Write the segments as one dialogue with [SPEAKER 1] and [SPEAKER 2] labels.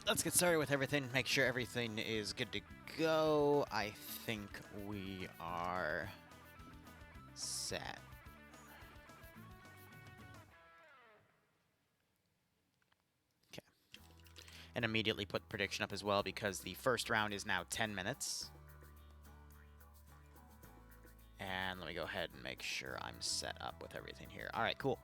[SPEAKER 1] let's get started with everything. Make sure everything is good to go. I think we are set. Okay. And immediately put prediction up as well because the first round is now 10 minutes. And let me go ahead and make sure I'm set up with everything here. All right, cool.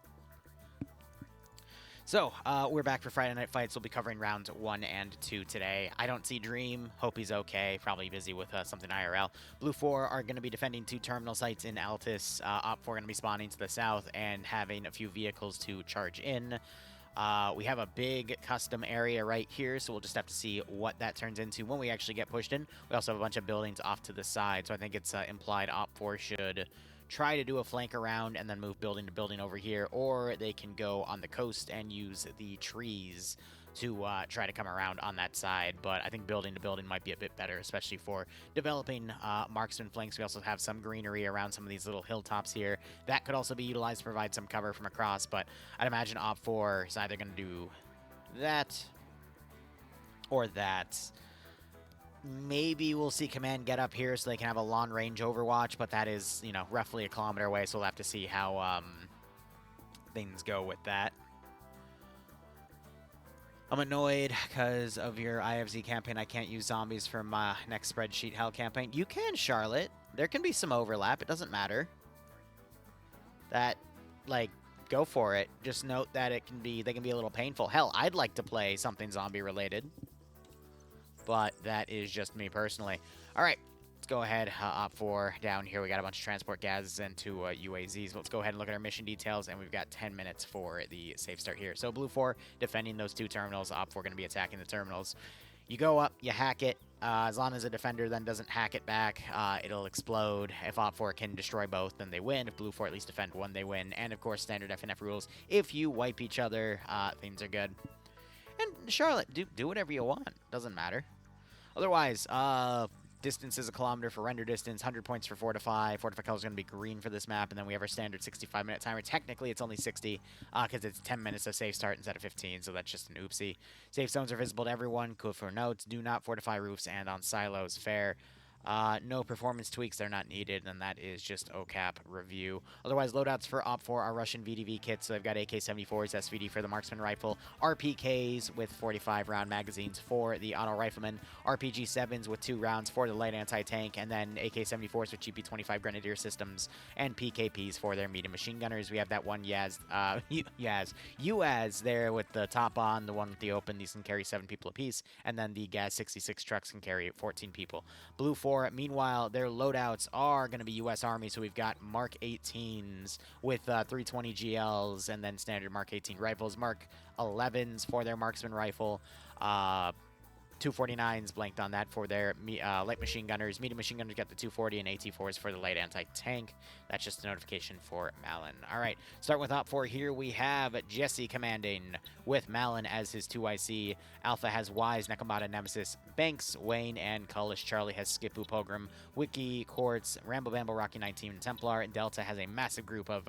[SPEAKER 1] So, we're back for Friday Night Fights. We'll be covering rounds 1 and 2 today. I don't see Dream. Hope he's okay. Probably busy with something IRL. Blue 4 are going to be defending 2 terminal sites in Altus. Op 4 going to be spawning to the south and having a few vehicles to charge in. We have a big custom area right here, so we'll just have to see what that turns into when we actually get pushed in. We also have a bunch of buildings off to the side, so I think it's implied Op 4 should try to do a flank around and then move building to building over here, or they can go on the coast and use the trees to try to come around on that side. But I think building to building might be a bit better, especially for developing marksman flanks. We also have some greenery around some of these little hilltops here. That could also be utilized to provide some cover from across, but I'd imagine Op 4 is either going to do that or that. Maybe we'll see Command get up here so they can have a long-range overwatch, but that is, you know, roughly a kilometer away, so we'll have to see how things go with that. I'm annoyed because of your IFZ campaign. I can't use zombies for my next spreadsheet hell campaign. You can, Charlotte. There can be some overlap. It doesn't matter. That, like, go for it. Just note that they can be a little painful. Hell, I'd like to play something zombie-related. But that is just me personally. All right, let's go ahead. Op 4 down here. We got a bunch of transport gases into UAZs. Let's go ahead and look at our mission details, and we've got 10 minutes for the safe start here. So Blue 4 defending those 2 terminals. Op 4 going to be attacking the terminals. You go up, you hack it. As long as a defender then doesn't hack it back, it'll explode. If Op 4 can destroy both, then they win. If Blue 4 at least defend one, they win. And, of course, standard FNF rules. If you wipe each other, things are good. And Charlotte, do whatever you want. Doesn't matter. Otherwise, distance is a kilometer for render distance, 100 points for Fortify. Fortify color is going to be green for this map, and then we have our standard 65-minute timer. Technically, it's only 60 because it's 10 minutes of safe start instead of 15, so that's just an oopsie. Safe zones are visible to everyone. Good for notes. Do not fortify roofs and on silos. Fair. No performance tweaks, they're not needed, and that is just OCAP review. Otherwise, loadouts for Op 4 are Russian VDV kits, so they've got AK-74s, SVD for the marksman rifle, RPKs with 45-round magazines for the auto rifleman, RPG-7s with 2 rounds for the light anti-tank, and then AK-74s with GP-25 grenadier systems, and PKPs for their medium machine gunners. We have that one UAZ there with the top on, the one with the open. These can carry 7 people apiece, and then the Gas 66 trucks can carry 14 people. Blue 4, meanwhile, their loadouts are going to be U.S. Army, so we've got Mark 18s with 320 GLs and then standard Mark 18 rifles, Mark 11s for their marksman rifle, 249s blanked on that for their light machine gunners. Medium machine gunners got the 240 and AT4s for the light anti-tank. That's just a notification for Malin. All right, starting with Op 4 here, we have Jesse commanding with Malin as his 2IC. Alpha has Wise, Nekomata, Nemesis, Banks, Wayne, and Kullish. Charlie has Skipu, Pogrom, Wiki, Quartz, Rambo Bambo, Rocky 19, and Templar. And Delta has a massive group of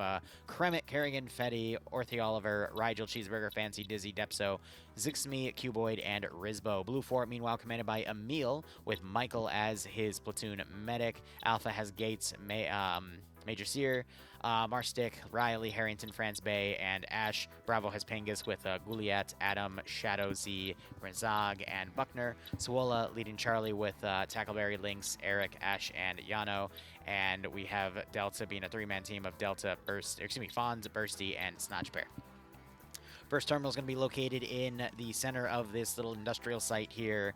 [SPEAKER 1] Kremit, Kerrigan, Fetty, Orthe Oliver, Rigel, Cheeseburger, Fancy, Dizzy, Depso, Zixme, Cuboid, and Rizbo. Blue 4, meanwhile, commanded by Emil, with Michael as his platoon medic. Alpha has Gates, Major Sear, Marstick, Riley, Harrington, France Bay, and Ash. Bravo has Pengus with Gouliet, Adam, Shadow Z, Renzog, and Buckner. Swola leading Charlie with Tackleberry, Lynx, Eric, Ash, and Yano. And we have Delta being a 3-man team of Delta, Fonz, Bursty, and Snatch Bear. First terminal is going to be located in the center of this little industrial site here.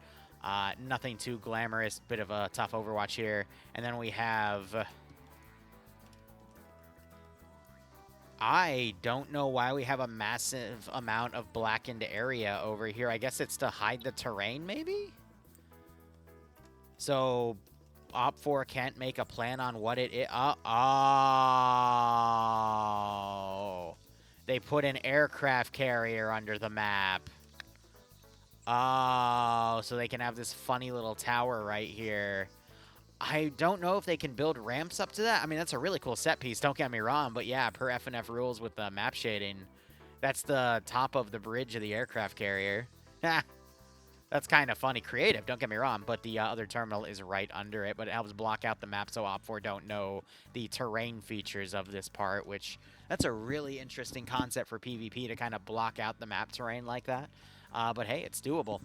[SPEAKER 1] Nothing too glamorous, bit of a tough overwatch here. And then we have... I don't know why we have a massive amount of blackened area over here. I guess it's to hide the terrain, maybe? So, Op 4 can't make a plan on what it is. Oh. They put an aircraft carrier under the map. Oh, so they can have this funny little tower right here. I don't know if they can build ramps up to that. I mean, that's a really cool set piece, don't get me wrong. But yeah, per FNF rules with the map shading, that's the top of the bridge of the aircraft carrier. That's kind of funny, creative, don't get me wrong, but the other terminal is right under it, but it helps block out the map so Op4 don't know the terrain features of this part, which that's a really interesting concept for PvP to kind of block out the map terrain like that. But hey, it's doable.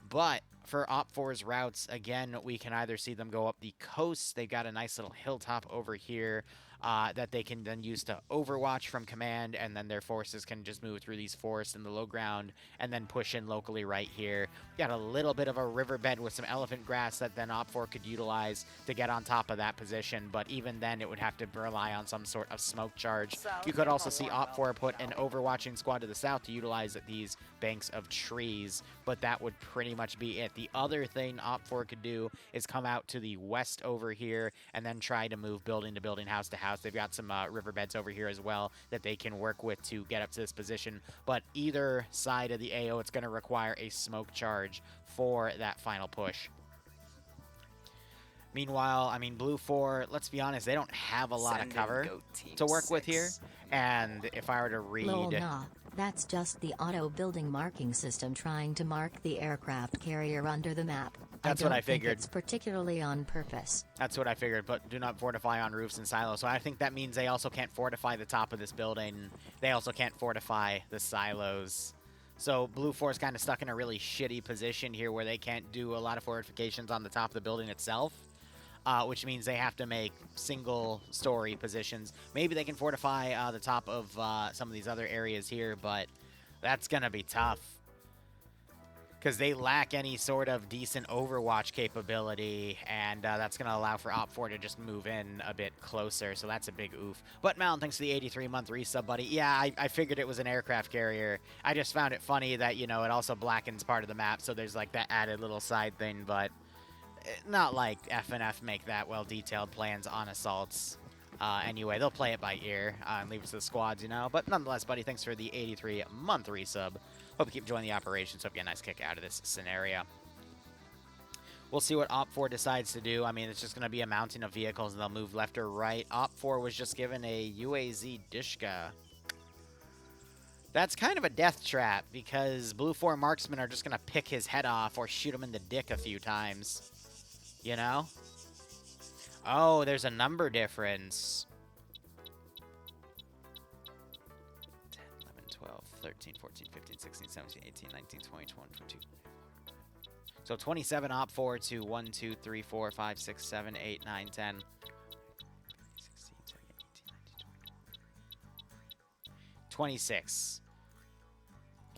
[SPEAKER 1] But for Op4's routes, again, we can either see them go up the coast. They've got a nice little hilltop over here that they can then use to overwatch from command, and then their forces can just move through these forests in the low ground and then push in locally right here. Got a little bit of a riverbed with some elephant grass that then Op4 could utilize to get on top of that position, but even then it would have to rely on some sort of smoke charge. You could also see Op4 put an overwatching squad to the south to utilize these banks of trees, but that would pretty much be it. The other thing Op4 could do is come out to the west over here and then try to move building to building, house to house. They've got some riverbeds over here as well that they can work with to get up to this position, but either side of the AO, it's going to require a smoke charge for that final push. Meanwhile, I mean, Blue 4, let's be honest, they don't have a lot of cover to work with here. And if I were to read...
[SPEAKER 2] Lol, nah. That's just the auto-building marking system trying to mark the aircraft carrier under the map.
[SPEAKER 1] That's what I figured.
[SPEAKER 2] It's particularly on purpose.
[SPEAKER 1] That's what I figured, but do not fortify on roofs and silos. So I think that means they also can't fortify the top of this building. They also can't fortify the silos. So Blue 4 is kind of stuck in a really shitty position here where they can't do a lot of fortifications on the top of the building itself. Which means they have to make single-story positions. Maybe they can fortify the top of some of these other areas here, but that's going to be tough. Because they lack any sort of decent overwatch capability, and that's going to allow for Op4 to just move in a bit closer, so that's a big oof. But Mountain, thanks to the 83-month resub, buddy. Yeah, I figured it was an aircraft carrier. I just found it funny that, you know, it also blackens part of the map, so there's like that added little side thing, but... not like FNF make that well-detailed plans on assaults. Anyway, they'll play it by ear and leave it to the squads, you know. But nonetheless, buddy, thanks for the 83-month resub. Hope you keep enjoying the operations. Hope you get a nice kick out of this scenario. We'll see what Op4 decides to do. I mean, it's just going to be a mountain of vehicles, and they'll move left or right. Op4 was just given a UAZ Dishka. That's kind of a death trap, because Blue 4 marksmen are just going to pick his head off or shoot him in the dick a few times. You know? Oh, there's a number difference. 10, 11, 12, 13, 14, 15, 16, 17, 18, 19, 20, 21, 22. So 27 Op4 to 1, 2, 3, 4, 5, 6, 7, 8, 9, 10. 16, 17, 18, 19, 20. 26.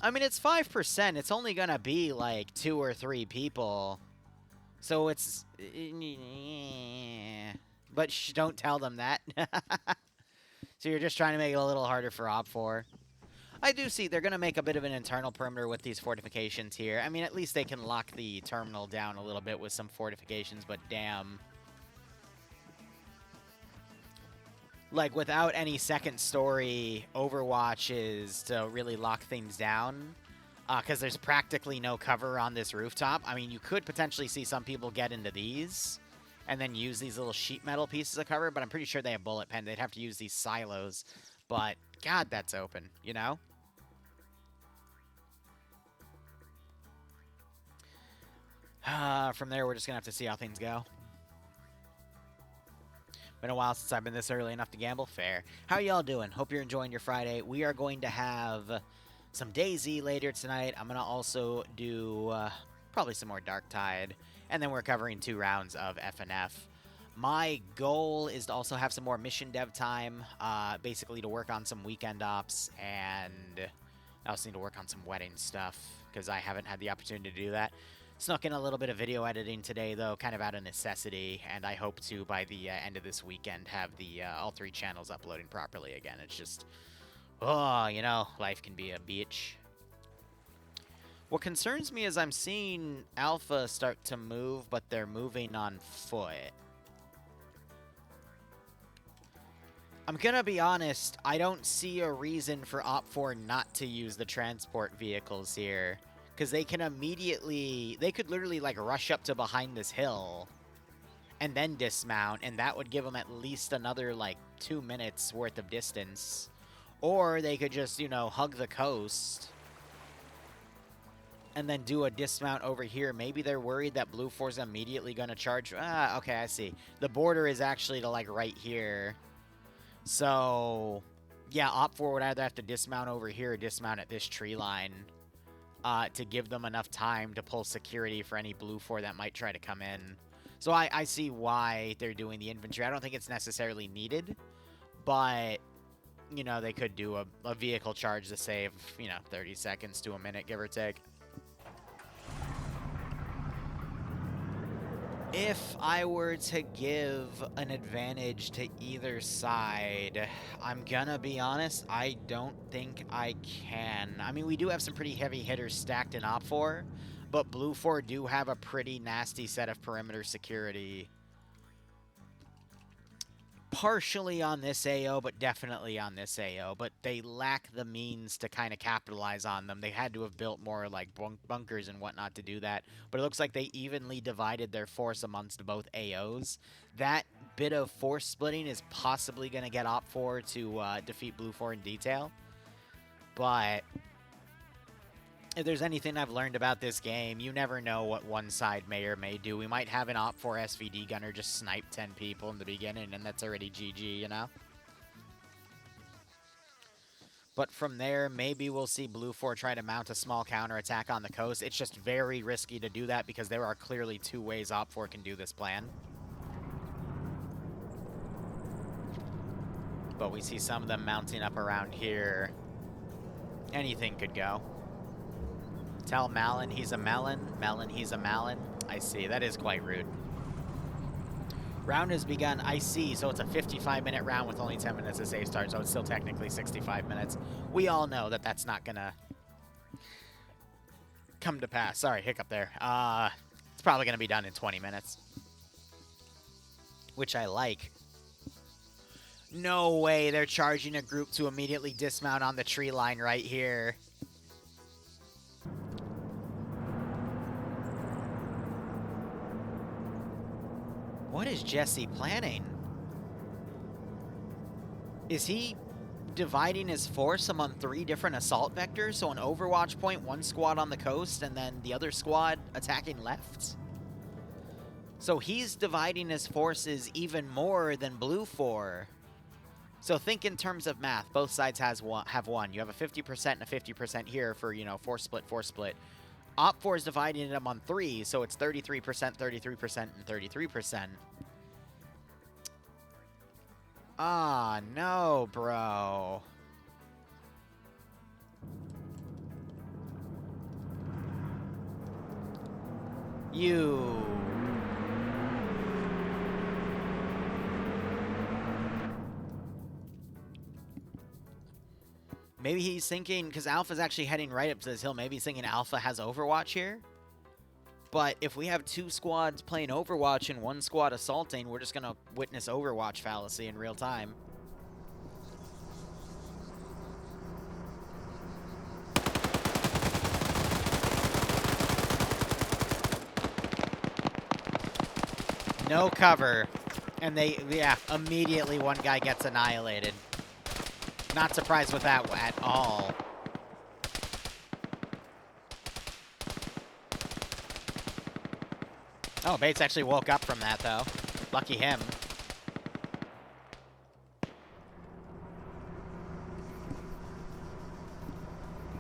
[SPEAKER 1] I mean, it's 5%. It's only going to be like 2 or 3 people. So it's... But don't tell them that. So you're just trying to make it a little harder for Op4. I do see they're going to make a bit of an internal perimeter with these fortifications here. I mean, at least they can lock the terminal down a little bit with some fortifications, but damn. Like, without any second story overwatches to really lock things down... because there's practically no cover on this rooftop. I mean, you could potentially see some people get into these and then use these little sheet metal pieces of cover, but I'm pretty sure they have bullet pen. They'd have to use these silos. But, God, that's open, you know? From there, we're just going to have to see how things go. Been a while since I've been this early enough to gamble. Fair. How y'all doing? Hope you're enjoying your Friday. We are going to have... some DayZ later tonight. I'm going to also do probably some more Dark Tide. And then we're covering 2 rounds of FNF. My goal is to also have some more mission dev time. Basically to work on some weekend ops. And I also need to work on some wedding stuff. Because I haven't had the opportunity to do that. Snuck in a little bit of video editing today, though. Kind of out of necessity. And I hope to, by the end of this weekend, have the all 3 channels uploading properly again. It's just... oh, you know, life can be a bitch. What concerns me is I'm seeing Alpha start to move, but they're moving on foot. I'm gonna be honest, I don't see a reason for Op4 not to use the transport vehicles here. Because they can immediately... they could literally, like, rush up to behind this hill and then dismount, and that would give them at least another, like, 2 minutes worth of distance. Or they could just, you know, hug the coast. and then do a dismount over here. Maybe they're worried that Blue 4's immediately going to charge. Ah, okay, I see. The border is actually to, like, right here. So, yeah, Op 4 would either have to dismount over here or dismount at this tree line to give them enough time to pull security for any Blue 4 that might try to come in. So I see why they're doing the infantry. I don't think it's necessarily needed, but, you know, they could do a vehicle charge to save, you know, 30 seconds to a minute, give or take. If I were to give an advantage to either side, I'm gonna be honest, I don't think I can. I mean, we do have some pretty heavy hitters stacked in Op 4, but Blue 4 do have a pretty nasty set of perimeter security. Partially on this AO, but definitely on this AO, but they lack the means to kind of capitalize on them. They had to have built more like bunkers and whatnot to do that, but it looks like they evenly divided their force amongst both AOs. That bit of force splitting is possibly going to get Op 4 to defeat Blue 4 in detail, but if there's anything I've learned about this game, you never know what one side may or may do. We might have an Op 4 SVD gunner just snipe 10 people in the beginning, and that's already GG, you know? But from there, maybe we'll see Blue 4 try to mount a small counterattack on the coast. It's just very risky to do that because there are clearly two ways Op 4 can do this plan. But we see some of them mounting up around here. Anything could go. Tell Malin he's a melon. Melon he's a Malin. I see. That is quite rude. Round has begun. I see. So it's a 55-minute round with only 10 minutes of save start. So it's still technically 65 minutes. We all know that that's not going to come to pass. Sorry, hiccup there. It's probably going to be done in 20 minutes. Which I like. No way they're charging a group to immediately dismount on the tree line right here. What is Jesse planning? Is he dividing his force among 3 different assault vectors? So an Overwatch point, 1 squad on the coast, and then the other squad attacking left? So he's dividing his forces even more than Blue 4. So think in terms of math. Both sides have one. You have a 50% and a 50% here for, you know, force split. Op 4 is dividing them on 3, so it's 33%, 33%, and 33%. Ah, no, bro. You... Maybe he's thinking, because Alpha's actually heading right up to this hill, maybe he's thinking Alpha has Overwatch here. But if we have 2 squads playing Overwatch and 1 squad assaulting, we're just going to witness Overwatch fallacy in real time. No cover. And yeah, immediately one guy gets annihilated. Not surprised with that at all. Oh, Bates actually woke up from that, though. Lucky him.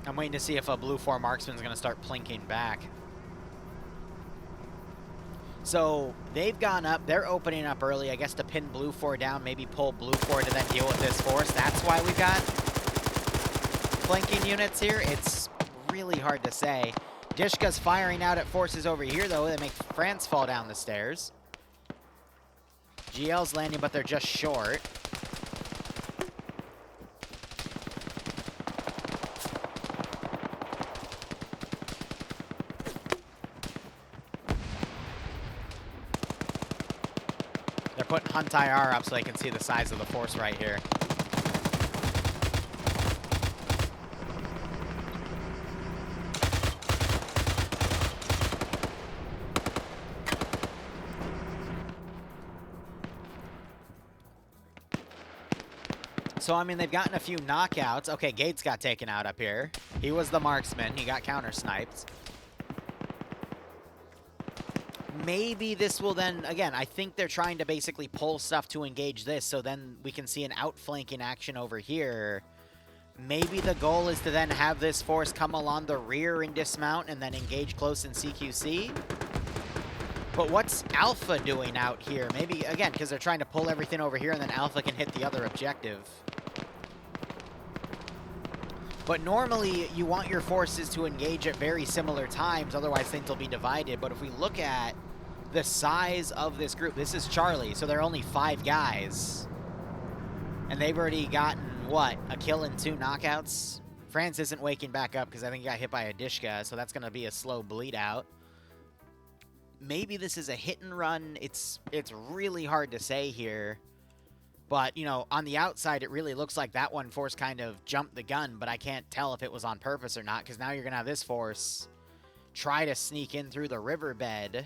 [SPEAKER 1] I'm waiting to see if a Blue 4 marksman's going to start plinking back. So they've gone up. They're opening up early, I guess, to pin Blue 4 down, maybe pull Blue 4 to then deal with this force. That's why we've got flanking units here. It's really hard to say. Dishka's firing out at forces over here, though. They make France fall down the stairs. GL's landing, but they're just short. They're putting Hunt IR up so they can see the size of the force right here. So, I mean, they've gotten a few knockouts. Okay, Gates got taken out up here. He was the marksman. He got counter-sniped. Maybe this will then, again, I think they're trying to basically pull stuff to engage this, so then we can see an outflanking action over here. Maybe the goal is to then have this force come along the rear and dismount and then engage close in CQC. But what's Alpha doing out here? Maybe, again, because they're trying to pull everything over here and then Alpha can hit the other objective. But normally, you want your forces to engage at very similar times, otherwise things will be divided. But if we look at the size of this group, this is Charlie, so there are only 5 guys. And they've already gotten, what, a kill and 2 knockouts? France isn't waking back up because I think he got hit by a Dishka, so that's going to be a slow bleed out. Maybe this is a hit and run. It's really hard to say here. But, you know, on the outside, it really looks like that one force kind of jumped the gun, but I can't tell if it was on purpose or not, because now you're going to have this force try to sneak in through the riverbed.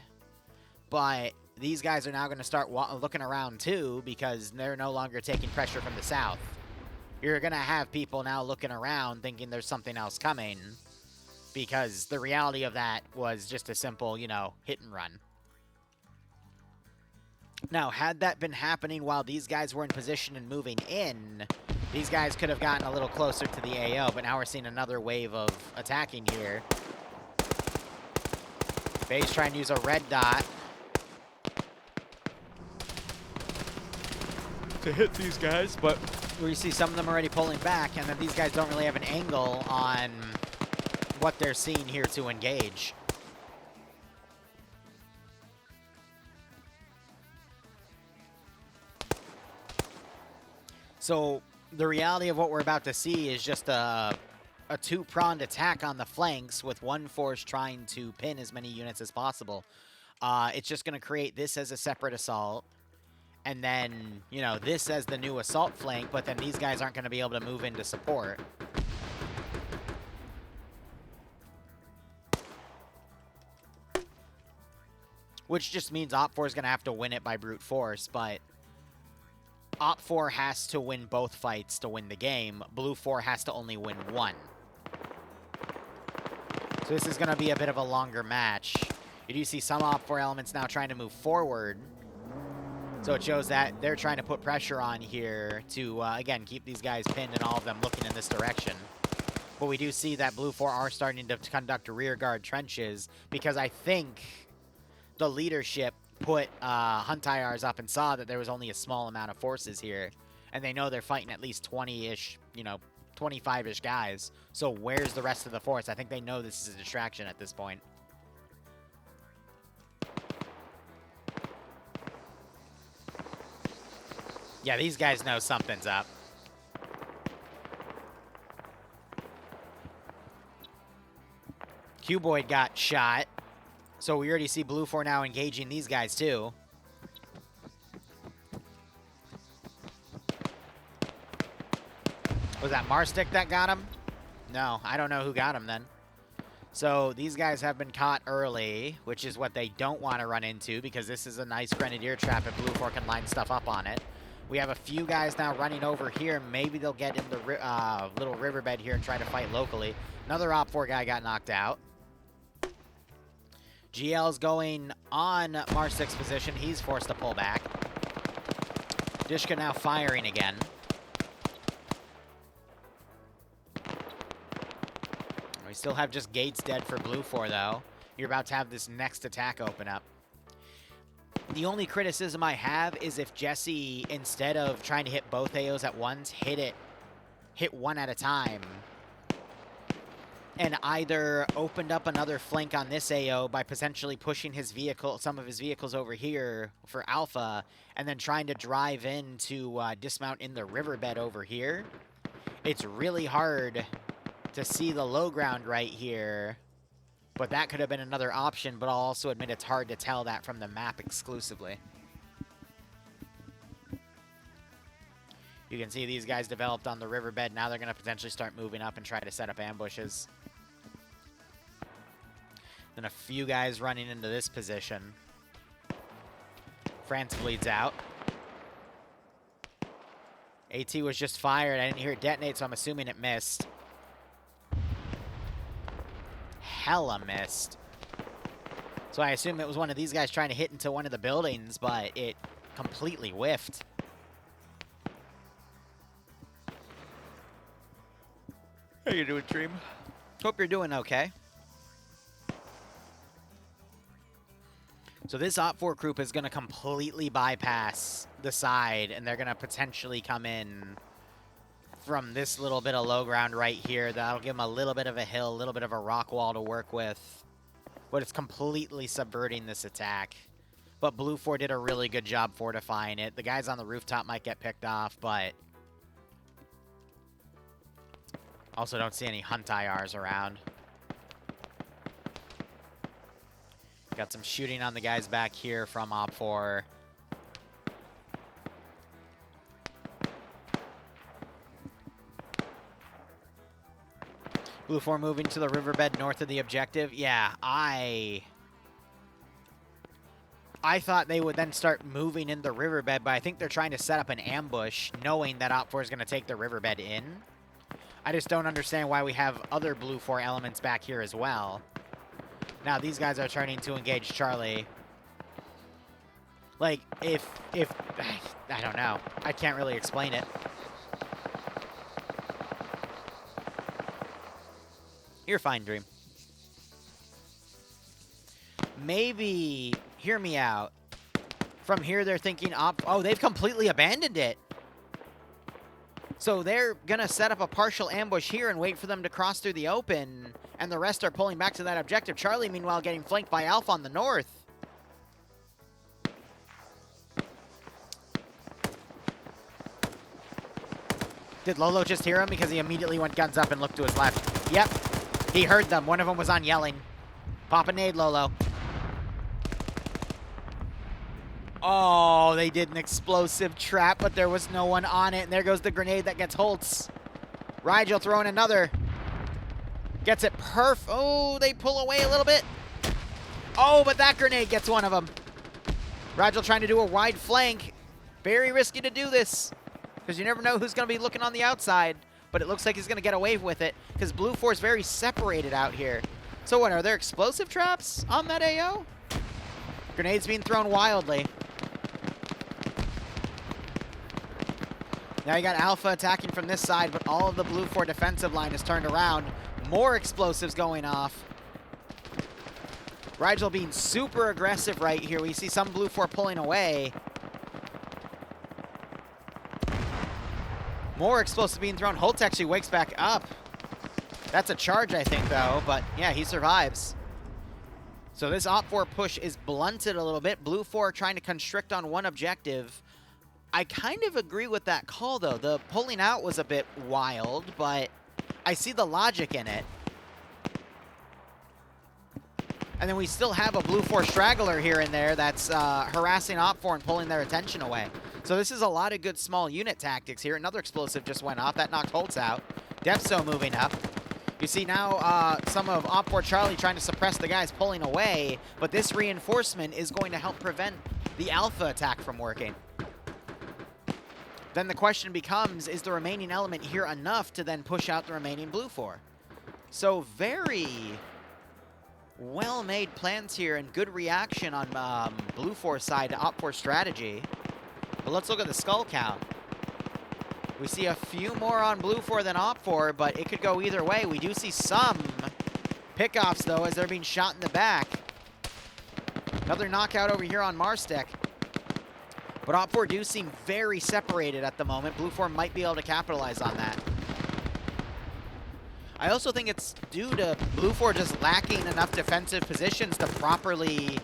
[SPEAKER 1] But these guys are now going to start looking around, too, because they're no longer taking pressure from the south. You're going to have people now looking around thinking there's something else coming, because the reality of that was just a simple, you know, hit and run. Now, had that been happening while these guys were in position and moving in, these guys could have gotten a little closer to the AO, but now we're seeing another wave of attacking here. Bay's trying to use a red dot to hit these guys, but we see some of them already pulling back, and then these guys don't really have an angle on what they're seeing here to engage. So the reality of what we're about to see is just a two-pronged attack on the flanks with one force trying to pin as many units as possible. It's just going to create this as a separate assault, and then, you know, this as the new assault flank, but then these guys aren't going to be able to move into support. Which just means Op 4 is going to have to win it by brute force, but Op 4 has to win both fights to win the game. Blue 4 has to only win one. So this is going to be a bit of a longer match. You do see some Op 4 elements now trying to move forward. So it shows that they're trying to put pressure on here to, again, keep these guys pinned and all of them looking in this direction. But we do see that Blue 4 are starting to conduct rear guard trenches, because I think the leadership put Huntayars up and saw that there was only a small amount of forces here. And they know they're fighting at least 20-ish, you know, 25-ish guys. So where's the rest of the force? I think they know this is a distraction at this point. Yeah, these guys know something's up. Cuboid got shot. So we already see Blue 4 now engaging these guys, too. Was that Marstick that got him? No, I don't know who got him then. So these guys have been caught early, which is what they don't want to run into, because this is a nice Grenadier trap and Blue 4 can line stuff up on it. We have a few guys now running over here. Maybe they'll get in the little riverbed here and try to fight locally. Another Op 4 guy got knocked out. GL's going on Marstick's position. He's forced to pull back. Dishka now firing again. We still have just Gates dead for Blue 4, though. You're about to have this next attack open up. The only criticism I have is if Jesse, instead of trying to hit both AOs at once, hit one at a time, and either opened up another flank on this AO by potentially pushing his vehicle, some of his vehicles over here for Alpha, and then trying to drive in to dismount in the riverbed over here. It's really hard to see the low ground right here, but that could have been another option, but I'll also admit it's hard to tell that from the map exclusively. You can see these guys developed on the riverbed. Now they're going to potentially start moving up and try to set up ambushes. Then a few guys running into this position. France bleeds out. AT was just fired. I didn't hear it detonate, so I'm assuming it missed. Hella missed. So I assume it was one of these guys trying to hit into one of the buildings, but it completely whiffed. How you doing, Dream? Hope you're doing okay. So this Op 4 group is going to completely bypass the side, and they're going to potentially come in from this little bit of low ground right here. That'll give them a little bit of a hill, a little bit of a rock wall to work with. But it's completely subverting this attack. But Blue 4 did a really good job fortifying it. The guys on the rooftop might get picked off, but also don't see any Hunt IRs around. Got some shooting on the guys back here from Op 4. Blue 4 moving to the riverbed north of the objective. Yeah, I thought they would then start moving in the riverbed, but I think they're trying to set up an ambush, knowing that Op 4 is going to take the riverbed in. I just don't understand why we have other Blue 4 elements back here as well. Now these guys are turning to engage Charlie. Like, if I don't know. I can't really explain it. You're fine, Dream. Maybe, hear me out. From here, they're thinking, oh, they've completely abandoned it. So they're going to set up a partial ambush here and wait for them to cross through the open, and the rest are pulling back to that objective. Charlie, meanwhile, getting flanked by Alpha on the north. Did Lolo just hear him? Because he immediately went guns up and looked to his left. Yep. He heard them. One of them was on yelling. Pop a nade, Lolo. Oh, they did an explosive trap, but there was no one on it. And there goes the grenade that gets Holtz. Rigel throwing another. Gets it Oh, they pull away a little bit. Oh, but that grenade gets one of them. Rigel trying to do a wide flank. Very risky to do this, because you never know who's going to be looking on the outside. But it looks like he's going to get away with it, because Blue 4 is very separated out here. So what, are there explosive traps on that AO? Grenades being thrown wildly. Now you got Alpha attacking from this side, but all of the Blue 4 defensive line is turned around. More explosives going off. Rigel being super aggressive right here. We see some Blue 4 pulling away. More explosives being thrown. Holtz actually wakes back up. That's a charge, I think, though. But, yeah, he survives. So this Op 4 push is blunted a little bit. Blue 4 trying to constrict on one objective. I kind of agree with that call, though. The pulling out was a bit wild, but I see the logic in it. And then we still have a Blue 4 straggler here and there that's harassing Op 4 and pulling their attention away. So this is a lot of good small unit tactics here. Another explosive just went off. That knocked Holtz out. Depso moving up. You see now some of Op 4 Charlie trying to suppress the guys pulling away, but this reinforcement is going to help prevent the Alpha attack from working. Then the question becomes, is the remaining element here enough to then push out the remaining Blue 4? So very well-made plans here and good reaction on Blue 4's side to Op 4 strategy. But let's look at the skull count. We see a few more on Blue 4 than Op 4, but it could go either way. We do see some pickoffs, though, as they're being shot in the back. Another knockout over here on Marstek. But Op 4 do seem very separated at the moment. Blue 4 might be able to capitalize on that. I also think it's due to Blue 4 just lacking enough defensive positions to properly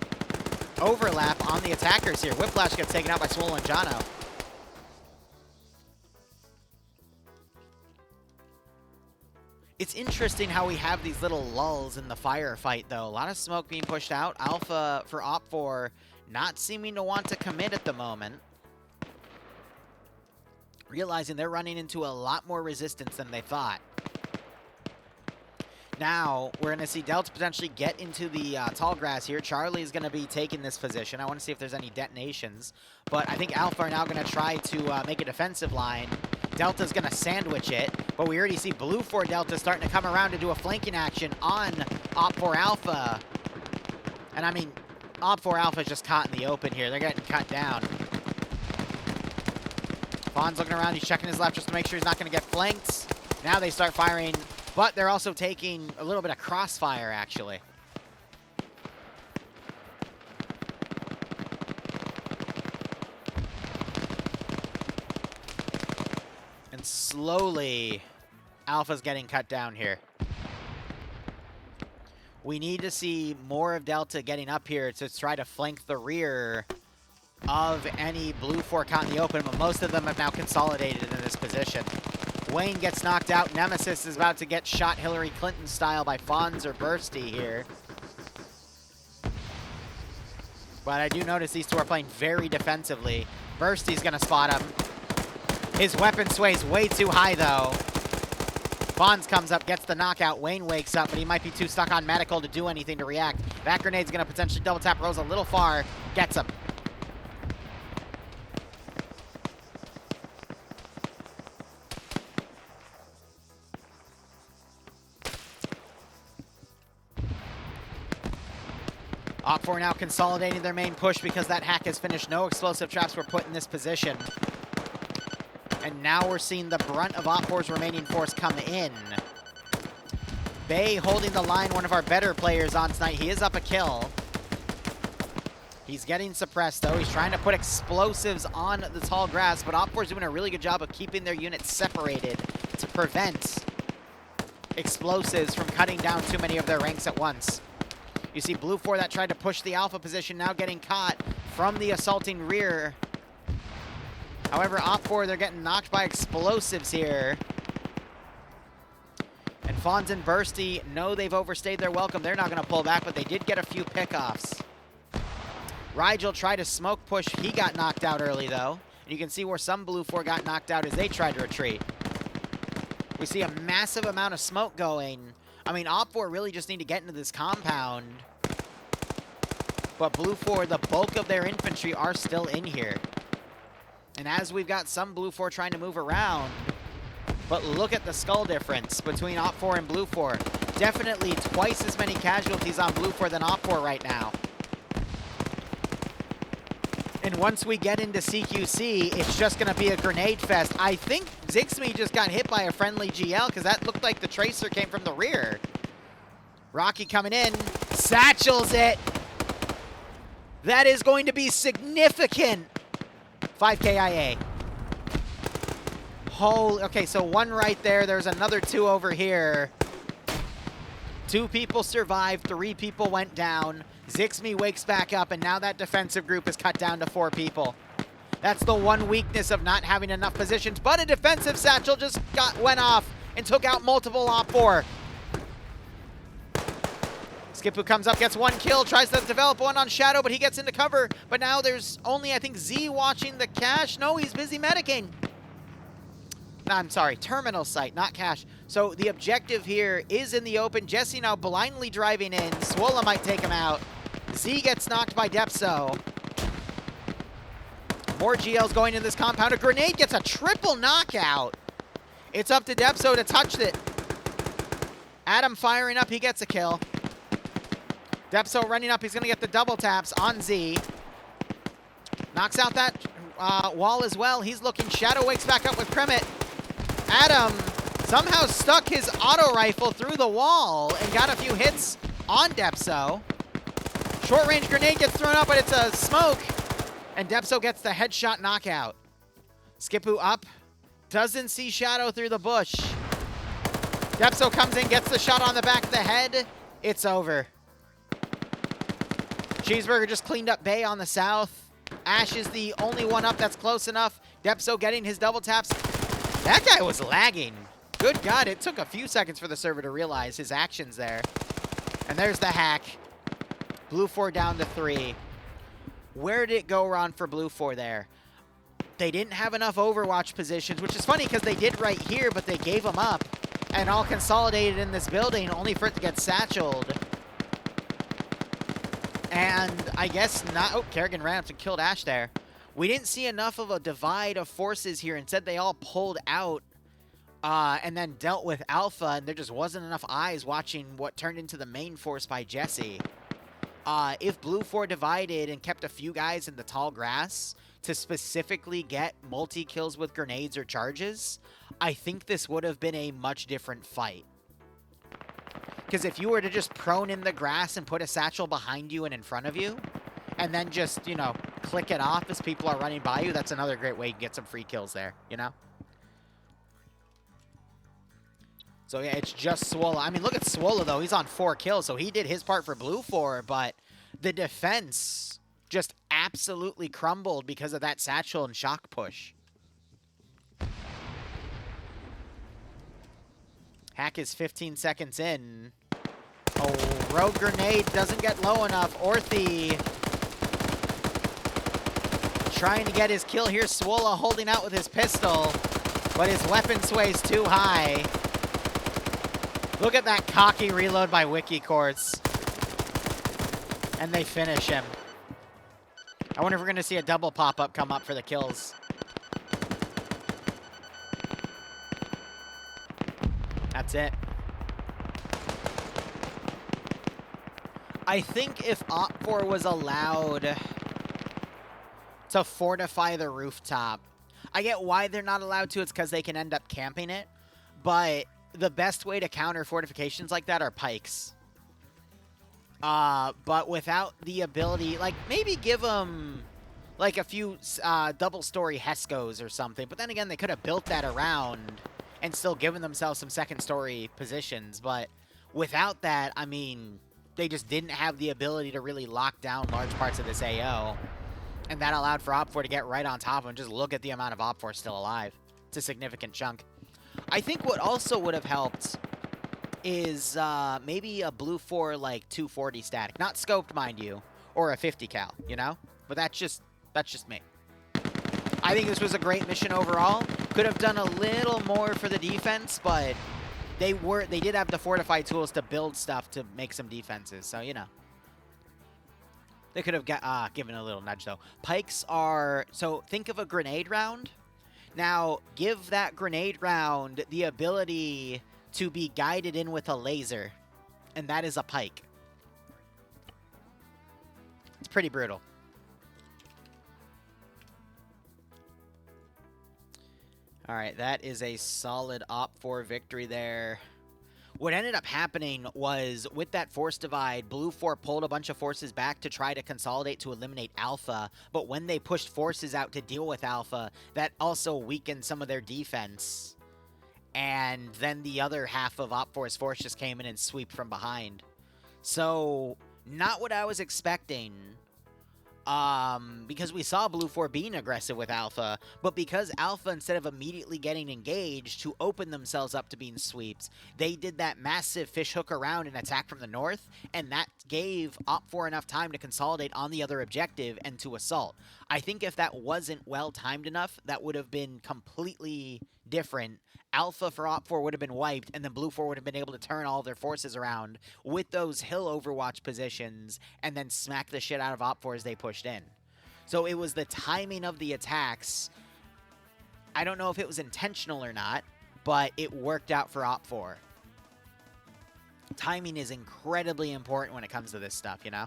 [SPEAKER 1] overlap on the attackers here. Whiplash gets taken out by Swollen Jono. It's interesting how we have these little lulls in the firefight, though. A lot of smoke being pushed out. Alpha for Op 4 not seeming to want to commit at the moment. Realizing they're running into a lot more resistance than they thought. Now, we're going to see Delta potentially get into the tall grass here. Charlie is going to be taking this position. I want to see if there's any detonations. But I think Alpha are now going to try to make a defensive line. Delta's going to sandwich it. But we already see Blue 4 Delta starting to come around to do a flanking action on Op 4 Alpha. And I mean, Op4 Alpha is just caught in the open here. They're getting cut down. Fawn's looking around. He's checking his left just to make sure he's not going to get flanked. Now they start firing, but they're also taking a little bit of crossfire, actually. And slowly, Alpha's getting cut down here. We need to see more of Delta getting up here to try to flank the rear of any Blue 4 caught in the open, but most of them have now consolidated in this position. Wayne gets knocked out. Nemesis is about to get shot Hillary Clinton style by Fonz or Bursty here. But I do notice these two are playing very defensively. Bursty's going to spot him. His weapon sways way too high, though. Fonz comes up, gets the knockout. Wayne wakes up, but he might be too stuck on medical to do anything to react. That grenade's going to potentially double tap Rose a little far. Gets him. Op4 now consolidating their main push because that hack is finished. No explosive traps were put in this position. And now we're seeing the brunt of Op4's remaining force come in. Bay holding the line, one of our better players on tonight. He is up a kill. He's getting suppressed, though. He's trying to put explosives on the tall grass, but Op4's doing a really good job of keeping their units separated to prevent explosives from cutting down too many of their ranks at once. You see Blue 4 that tried to push the Alpha position now getting caught from the assaulting rear. However, Op4, they're getting knocked by explosives here. And Fonz and Bursty know they've overstayed their welcome. They're not going to pull back, but they did get a few pickoffs. Rigel tried to smoke push. He got knocked out early, though. And you can see where some Blue 4 got knocked out as they tried to retreat. We see a massive amount of smoke going. I mean, Op4 really just need to get into this compound. But Blue 4, the bulk of their infantry are still in here. And as we've got some Blue 4 trying to move around, but look at the skull difference between Op4 and Blue 4. Definitely twice as many casualties on Blue 4 than Op4 right now. And once we get into CQC, it's just going to be a grenade fest. I think Zixme just got hit by a friendly GL because that looked like the Tracer came from the rear. Rocky coming in, satchels it. That is going to be significant. 5K IA. Holy, okay, so one right there. There's another two over here. 2 people survived, 3 people went down. Zixme wakes back up, and now that defensive group is cut down to 4 people. That's the one weakness of not having enough positions, but a defensive satchel just went off and took out multiple Op4. Skipu comes up, gets 1 kill, tries to develop one on Shadow, but he gets into cover. But now there's only, I think, Z watching the cache. No, he's busy medicing. No, I'm sorry, terminal site, not cache. So the objective here is in the open. Jesse now blindly driving in. Swola might take him out. Z gets knocked by Depso. More GLs going in this compound. A grenade gets a triple knockout. It's up to Depso to touch it. Adam firing up, he gets a kill. Depso running up, he's gonna get the double taps on Z. Knocks out that wall as well. He's looking, Shadow wakes back up with Kremit. Adam somehow stuck his auto rifle through the wall and got a few hits on Depso. Short range grenade gets thrown up, but it's a smoke. And Depso gets the headshot knockout. Skipu up, doesn't see Shadow through the bush. Depso comes in, gets the shot on the back of the head. It's over. Cheeseburger just cleaned up Bay on the south. Ash is the only one up that's close enough. Depso getting his double taps. That guy was lagging. Good God, it took a few seconds for the server to realize his actions there. And there's the hack. Blue 4 down to 3. Where did it go wrong for Blue 4 there? They didn't have enough Overwatch positions, which is funny because they did right here, but they gave them up and all consolidated in this building only for it to get satcheled. And I guess not. Oh, Kerrigan ran up and killed Ash there. We didn't see enough of a divide of forces here. Instead, they all pulled out and then dealt with Alpha, and there just wasn't enough eyes watching what turned into the main force by Jesse. If Blue 4 divided and kept a few guys in the tall grass to specifically get multi-kills with grenades or charges, I think this would have been a much different fight. Because if you were to just prone in the grass and put a satchel behind you and in front of you, and then just, you know, click it off as people are running by you, that's another great way to get some free kills there, you know? So, yeah, it's just Swola. I mean, look at Swola, though. He's on 4 kills, so he did his part for Blue 4, but the defense just absolutely crumbled because of that satchel and shock push. Hack is 15 seconds in. Oh, rogue grenade doesn't get low enough. Orthy trying to get his kill here. Swola holding out with his pistol, but his weapon sway's too high. Look at that cocky reload by Wikicords. And they finish him. I wonder if we're going to see a double pop-up come up for the kills. That's it. I think if Op4 was allowed to fortify the rooftop, I get why they're not allowed to. It's because they can end up camping it. But the best way to counter fortifications like that are pikes. But without the ability, like, maybe give them, like, a few double-story Hescos or something. But then again, they could have built that around and still given themselves some second-story positions. But without that, I mean, they just didn't have the ability to really lock down large parts of this AO. And that allowed for Op4 to get right on top of him. Just look at the amount of Op4 still alive. It's a significant chunk. I think what also would have helped is maybe a Blue 4, like, 240 static. Not scoped, mind you, or a 50 cal, you know? But that's just me. I think this was a great mission overall. Could have done a little more for the defense, but they did have the fortified tools to build stuff to make some defenses, so, you know. They could have given a little nudge, though. Pikes are... So, think of a grenade round. Now, give that grenade round the ability to be guided in with a laser. And that is a pike. It's pretty brutal. Alright, that is a solid Op4 victory there. What ended up happening was, with that force divide, Blue 4 pulled a bunch of forces back to try to consolidate to eliminate Alpha, but when they pushed forces out to deal with Alpha, that also weakened some of their defense. And then the other half of Op4's force just came in and swept from behind. So, not what I was expecting. Because we saw Blue 4 being aggressive with Alpha, but because Alpha, instead of immediately getting engaged to open themselves up to being sweeps, they did that massive fish hook around and attack from the north, and that gave Op4 enough time to consolidate on the other objective and to assault. I think if that wasn't well-timed enough, that would have been completely different. Alpha for Op4 would have been wiped, and then Blue 4 would have been able to turn all their forces around with those hill overwatch positions and then smack the shit out of Op4 as they pushed in. So it was the timing of the attacks. I don't know if it was intentional or not, but it worked out for Op4. Timing is incredibly important when it comes to this stuff, you know?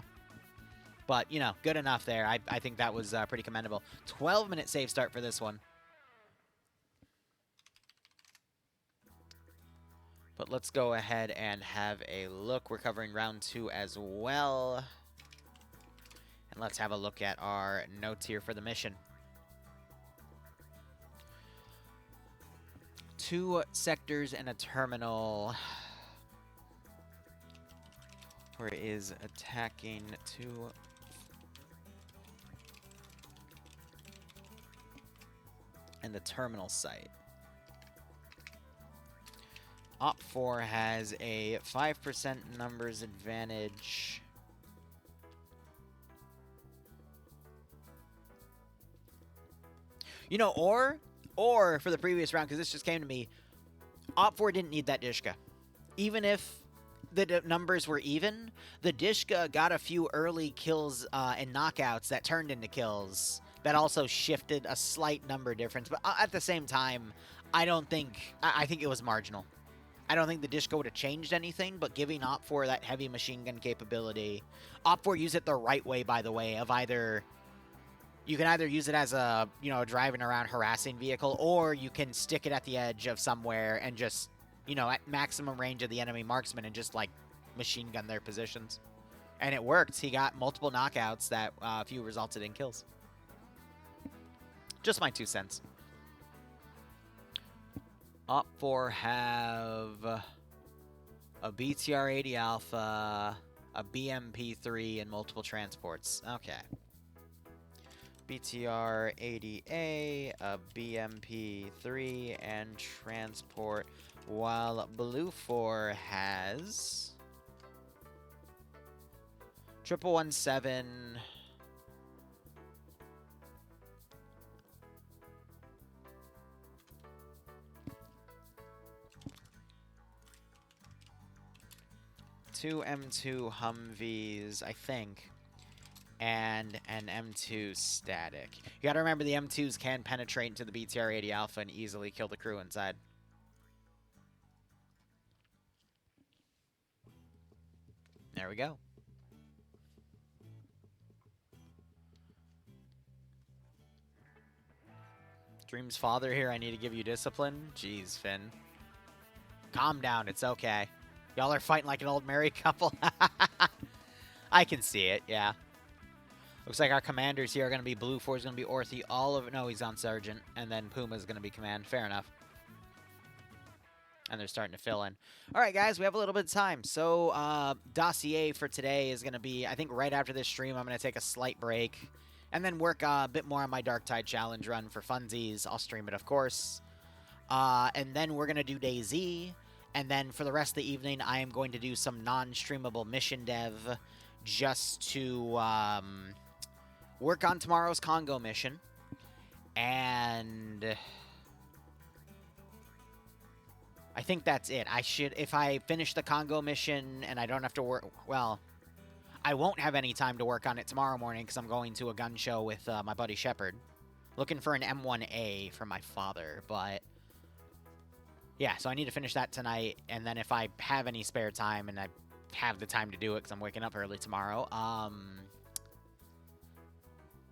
[SPEAKER 1] But, you know, good enough there. I think that was pretty commendable. 12-minute save start for this one. But let's go ahead and have a look. We're covering round 2 as well. And let's have a look at our notes here for the mission. 2 sectors and a terminal. Where is attacking 2... and the terminal site. Op4 has a 5% numbers advantage. You know, or for the previous round, because this just came to me, Op4 didn't need that Dishka. Even if the numbers were even, the Dishka got a few early kills and knockouts that turned into kills that also shifted a slight number difference. But at the same time, I think it was marginal. I don't think the Dishko would have changed anything, but giving Op4 that heavy machine gun capability. Op4 use it the right way, by the way, of either... You can either use it as a, you know, driving around harassing vehicle, or you can stick it at the edge of somewhere and just, you know, at maximum range of the enemy marksman and just, like, machine gun their positions. And it worked. He got multiple knockouts that few resulted in kills. Just my 2 cents. Op4 have a BTR-80 Alpha, a BMP-3, and multiple transports. Okay. BTR-80A, a BMP-3, and transport, while Blue 4 has 1117, two M2 Humvees, I think, and an M2 static. You gotta remember the M2s can penetrate into the BTR-80 Alpha and easily kill the crew inside. There we go. Dream's father here, I need to give you discipline. Jeez, Finn. Calm down, it's okay. Y'all are fighting like an old married couple. I can see it, yeah. Looks like our commanders here are going to be Blue 4 is going to be Orthy. No, he's on Sergeant. And then Puma's going to be Command. Fair enough. And they're starting to fill in. All right, guys, we have a little bit of time. So, dossier for today is going to be, I think right after this stream, I'm going to take a slight break. And then work a bit more on my Dark Tide Challenge run for funsies. I'll stream it, of course. And then we're going to do Day Z. And then for the rest of the evening, I am going to do some non-streamable mission dev just to work on tomorrow's Congo mission. And I think that's it. I should, if I finish the Congo mission and I don't have to work, well, I won't have any time to work on it tomorrow morning because I'm going to a gun show with my buddy Shepard. Looking for an M1A for my father, but yeah, so I need to finish that tonight, and then if I have any spare time, and I have the time to do it because I'm waking up early tomorrow,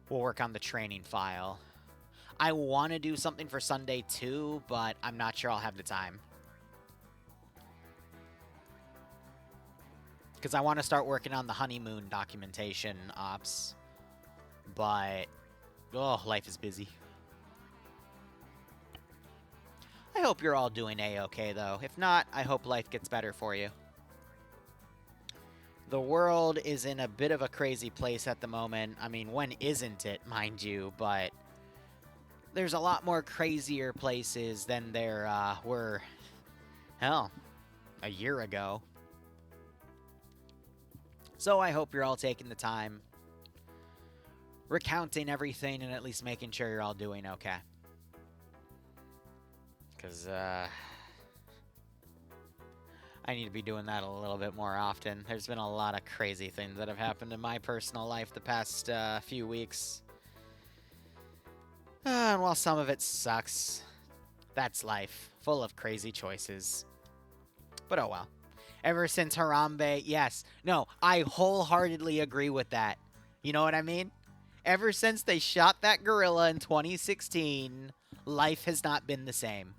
[SPEAKER 1] we'll work on the training file. I want to do something for Sunday too, but I'm not sure I'll have the time. Because I want to start working on the honeymoon documentation ops, but, oh, life is busy. I hope you're all doing A-okay, though. If not, I hope life gets better for you. The world is in a bit of a crazy place at the moment. I mean, when isn't it, mind you? But there's a lot more crazier places than there were, hell, a year ago. So I hope you're all taking the time, recounting everything, and at least making sure you're all doing okay. Because, I need to be doing that a little bit more often. There's been a lot of crazy things that have happened in my personal life the past few weeks. And while some of it sucks, that's life. Full of crazy choices. But oh well. Ever since Harambe, yes. No, I wholeheartedly agree with that. You know what I mean? Ever since they shot that gorilla in 2016, life has not been the same.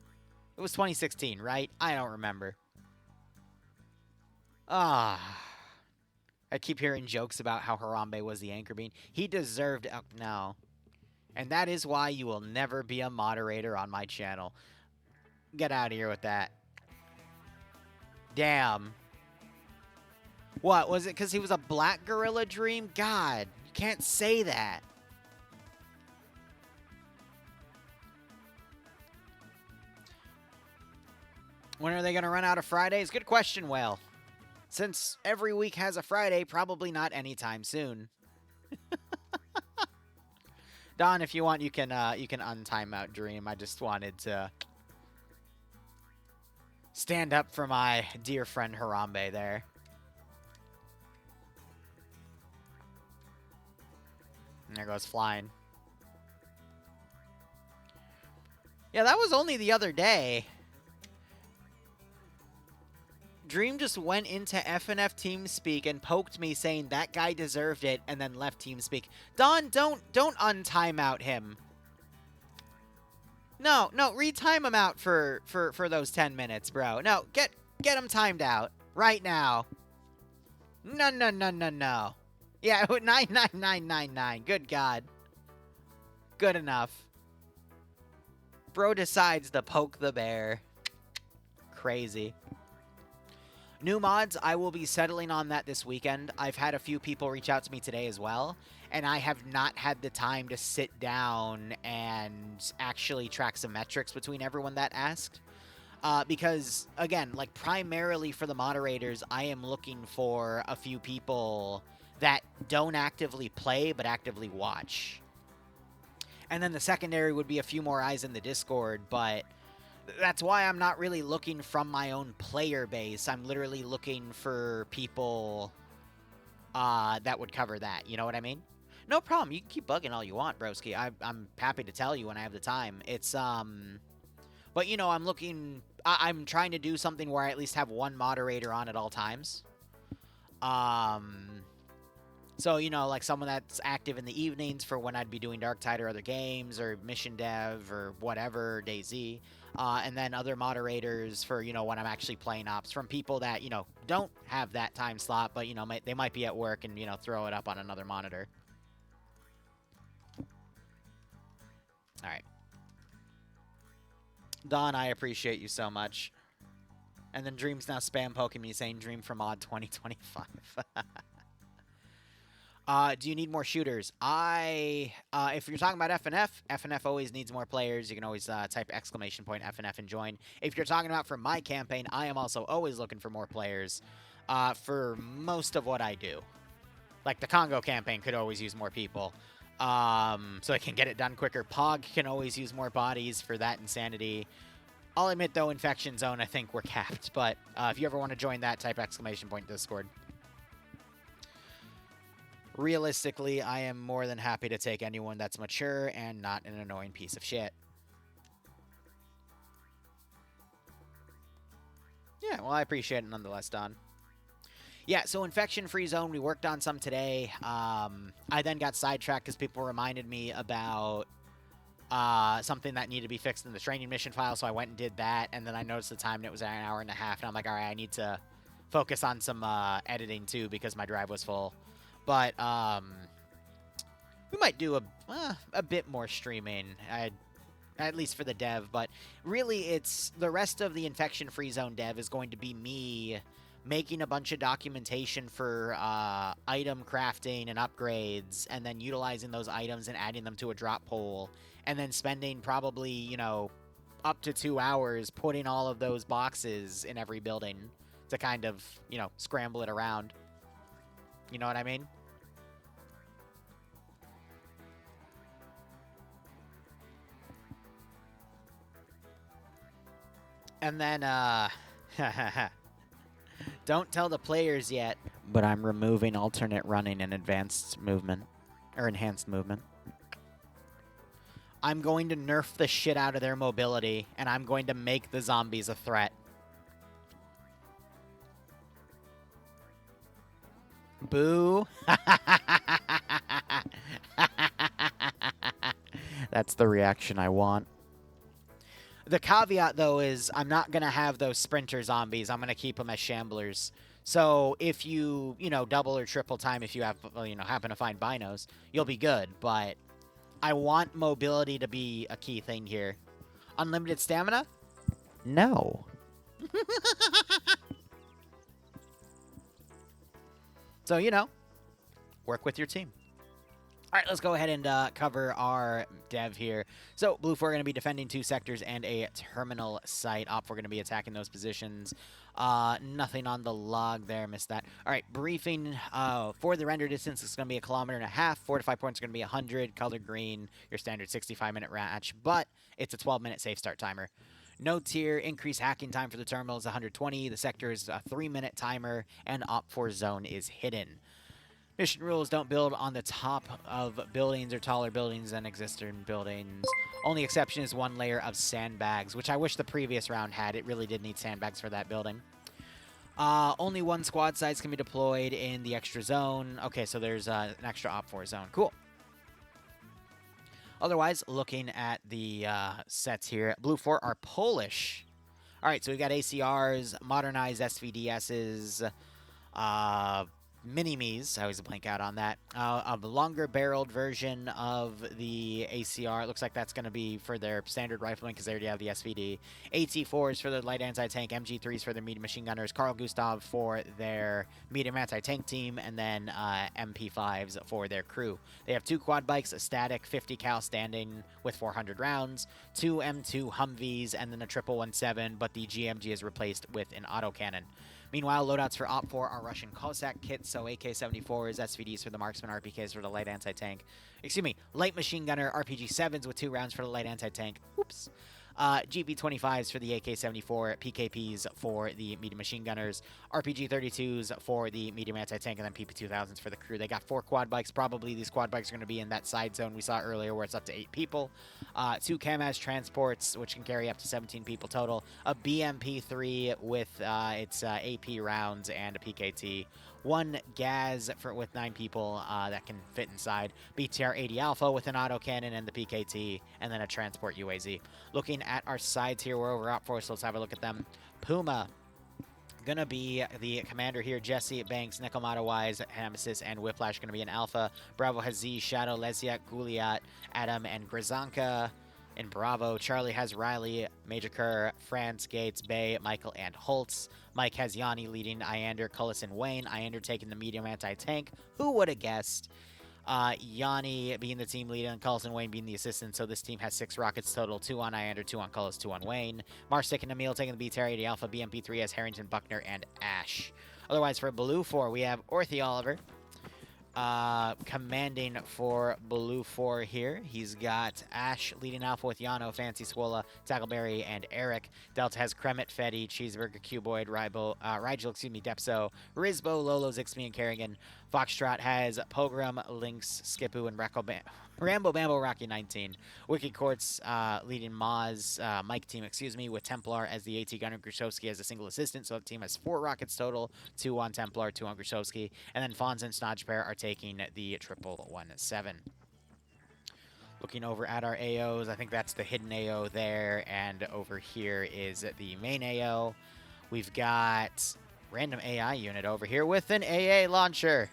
[SPEAKER 1] It was 2016, right? I don't remember. I keep hearing jokes about how Harambe was the anchor bean. He deserved... no. And that is why you will never be a moderator on my channel. Get out of here with that. Damn. What? Was it because he was a black gorilla dream? God, you can't say that. When are they going to run out of Fridays? Good question, Whale. Since every week has a Friday, probably not anytime soon. Don, if you want, you can untime out Dream. I just wanted to stand up for my dear friend Harambe there. And there goes flying. Yeah, that was only the other day. Dream just went into FNF TeamSpeak and poked me saying that guy deserved it and then left TeamSpeak. Don, don't untimeout him. No, retime him out for those 10 minutes, bro. No, get him timed out right now. No. Yeah, 99999. Good God. Good enough. Bro decides to poke the bear. Crazy. New mods, I will be settling on that this weekend. I've had a few people reach out to me today as well, and I have not had the time to sit down and actually track some metrics between everyone that asked. Because, again, like, primarily for the moderators, I am looking for a few people that don't actively play, but actively watch. And then the secondary would be a few more eyes in the Discord, but that's why I'm not really looking from my own player base. I'm literally looking for people that would cover that. You know what I mean? No problem. You can keep bugging all you want, broski. I'm happy to tell you when I have the time. It's, but, you know, I'm trying to do something where I at least have one moderator on at all times. So, you know, like someone that's active in the evenings for when I'd be doing Darktide or other games or Mission Dev or whatever, DayZ. And then other moderators for, you know, when I'm actually playing ops from people that, you know, don't have that time slot, but, you know, they might be at work and, you know, throw it up on another monitor. All right. Don, I appreciate you so much. And then Dream's now spam poking me saying Dream for mod 2025. Do you need more shooters? If you're talking about FNF always needs more players. You can always type exclamation point FNF and join. If you're talking about for my campaign, I am also always looking for more players for most of what I do. Like the Congo campaign could always use more people. So I can get it done quicker. Pog can always use more bodies for that insanity. I'll admit, though, Infection Zone, I think we're capped. But if you ever want to join that, type exclamation point Discord. Realistically, I am more than happy to take anyone that's mature and not an annoying piece of shit. Yeah, well, I appreciate it nonetheless, Don. Yeah, so Infection-Free Zone, we worked on some today. I then got sidetracked because people reminded me about something that needed to be fixed in the training mission file, so I went and did that, and then I noticed the time, and it was an hour and a half, and I'm like, all right, I need to focus on some editing, too, because my drive was full. But we might do a bit more streaming, at least for the dev. But really, it's the rest of the Infection-Free Zone dev is going to be me making a bunch of documentation for item crafting and upgrades, and then utilizing those items and adding them to a drop pool, and then spending probably, you know, up to 2 hours putting all of those boxes in every building to kind of, you know, scramble it around. You know what I mean? And then, don't tell the players yet, but I'm removing alternate running and advanced movement, or enhanced movement. I'm going to nerf the shit out of their mobility, and I'm going to make the zombies a threat. Boo. That's the reaction I want. The caveat, though, is I'm not going to have those sprinter zombies. I'm going to keep them as shamblers. So if you know, double or triple time, if you have, you know, happen to find binos, you'll be good. But I want mobility to be a key thing here. Unlimited stamina? No. So, you know, work with your team. All right, let's go ahead and cover our dev here. So, Blue 4 are going to be defending 2 sectors and a terminal site. Op 4 are going to be attacking those positions. Nothing on the log there. Missed that. All right, briefing. For the render distance, it's going to be 1.5 kilometers. Fortified points are going to be 100. Color green, your standard 65-minute match. But it's a 12-minute safe start timer. Notes here, increased hacking time for the terminal is 120. The sector is a 3-minute timer. And Op 4 zone is hidden. Mission rules: don't build on the top of buildings or taller buildings than existing buildings. Only exception is 1 layer of sandbags, which I wish the previous round had. It really did need sandbags for that building. Only one squad size can be deployed in the extra zone. Okay, so there's an extra Op4 zone. Cool. Otherwise, looking at the sets here, Blue 4 are Polish. All right, so we've got ACRs, modernized SVDSs, mini-me's. I always blank out on that. A longer-barreled version of the ACR. It looks like that's going to be for their standard riflemen because they already have the SVD. AT4s for their light anti-tank. MG3s for their medium machine gunners. Carl Gustav for their medium anti-tank team. And then MP5s for their crew. They have 2 quad bikes, a static 50 cal standing with 400 rounds, 2 M2 Humvees, and then a 1117, but the GMG is replaced with an autocannon. Meanwhile, loadouts for Op4 are Russian Cossack kits, so AK-74s, SVDs for the marksman, RPKs for the light anti-tank. Excuse me, light machine gunner, RPG-7s with 2 rounds for the light anti-tank. Oops. GP-25s for the AK-74, PKPs for the medium machine gunners, RPG-32s for the medium anti-tank, and then PP-2000s for the crew. They got 4 quad bikes. Probably these quad bikes are going to be in that side zone we saw earlier where it's up to 8 people. 2 Kamaz transports, which can carry up to 17 people total. A BMP-3 with its AP rounds and a PKT. 1 Gaz with 9 people that can fit inside. BTR-80 Alpha with an autocannon and the PKT, and then a transport UAZ. Looking at our sides here, we're over Op4, so let's have a look at them. Puma, gonna be the commander here. Jesse, Banks, Nekomata Wise, Nemesis, and Whiplash gonna be an Alpha. Bravo has Z, Shadow, Lesiak, Gouliat, Adam, and Grizanka. In Bravo, Charlie has Riley, Major Kerr, France, Gates, Bay, Michael, and Holtz. Mike has Yanni leading Iander, Cullis, and Wayne. Iander taking the medium anti-tank. Who would have guessed? Yanni being the team leader and Cullis and Wayne being the assistant. So this team has 6 rockets total, 2 on Iander, 2 on Cullis, 2 on Wayne. Marstic and Emil taking the BTR-80 Alpha. BMP-3 has Harrington, Buckner, and Ash. Otherwise, for Blue 4, we have Orthy Oliver. Commanding for Blue 4 here. He's got Ash leading Alpha with Yano, Fancy Swola, Tackleberry, and Eric. Delta has Kremet, Fetty, Cheeseburger, Cuboid, Rigel, Depso, Rizbo, Lolo, Zixby, and Kerrigan. Foxtrot has Pogrom, Lynx, Skipu, and Rambo Bambo Rocky 19. Wicked Courts leading Mike team, with Templar as the AT gunner, Grushovsky as a single assistant. So the team has 4 rockets total, 2 on Templar, 2 on Grushovsky. And then Fonz and Snodgepair are taking the 1117. Looking over at our AOs, I think that's the hidden AO there. And over here is the main AO. We've got random AI unit over here with an AA launcher.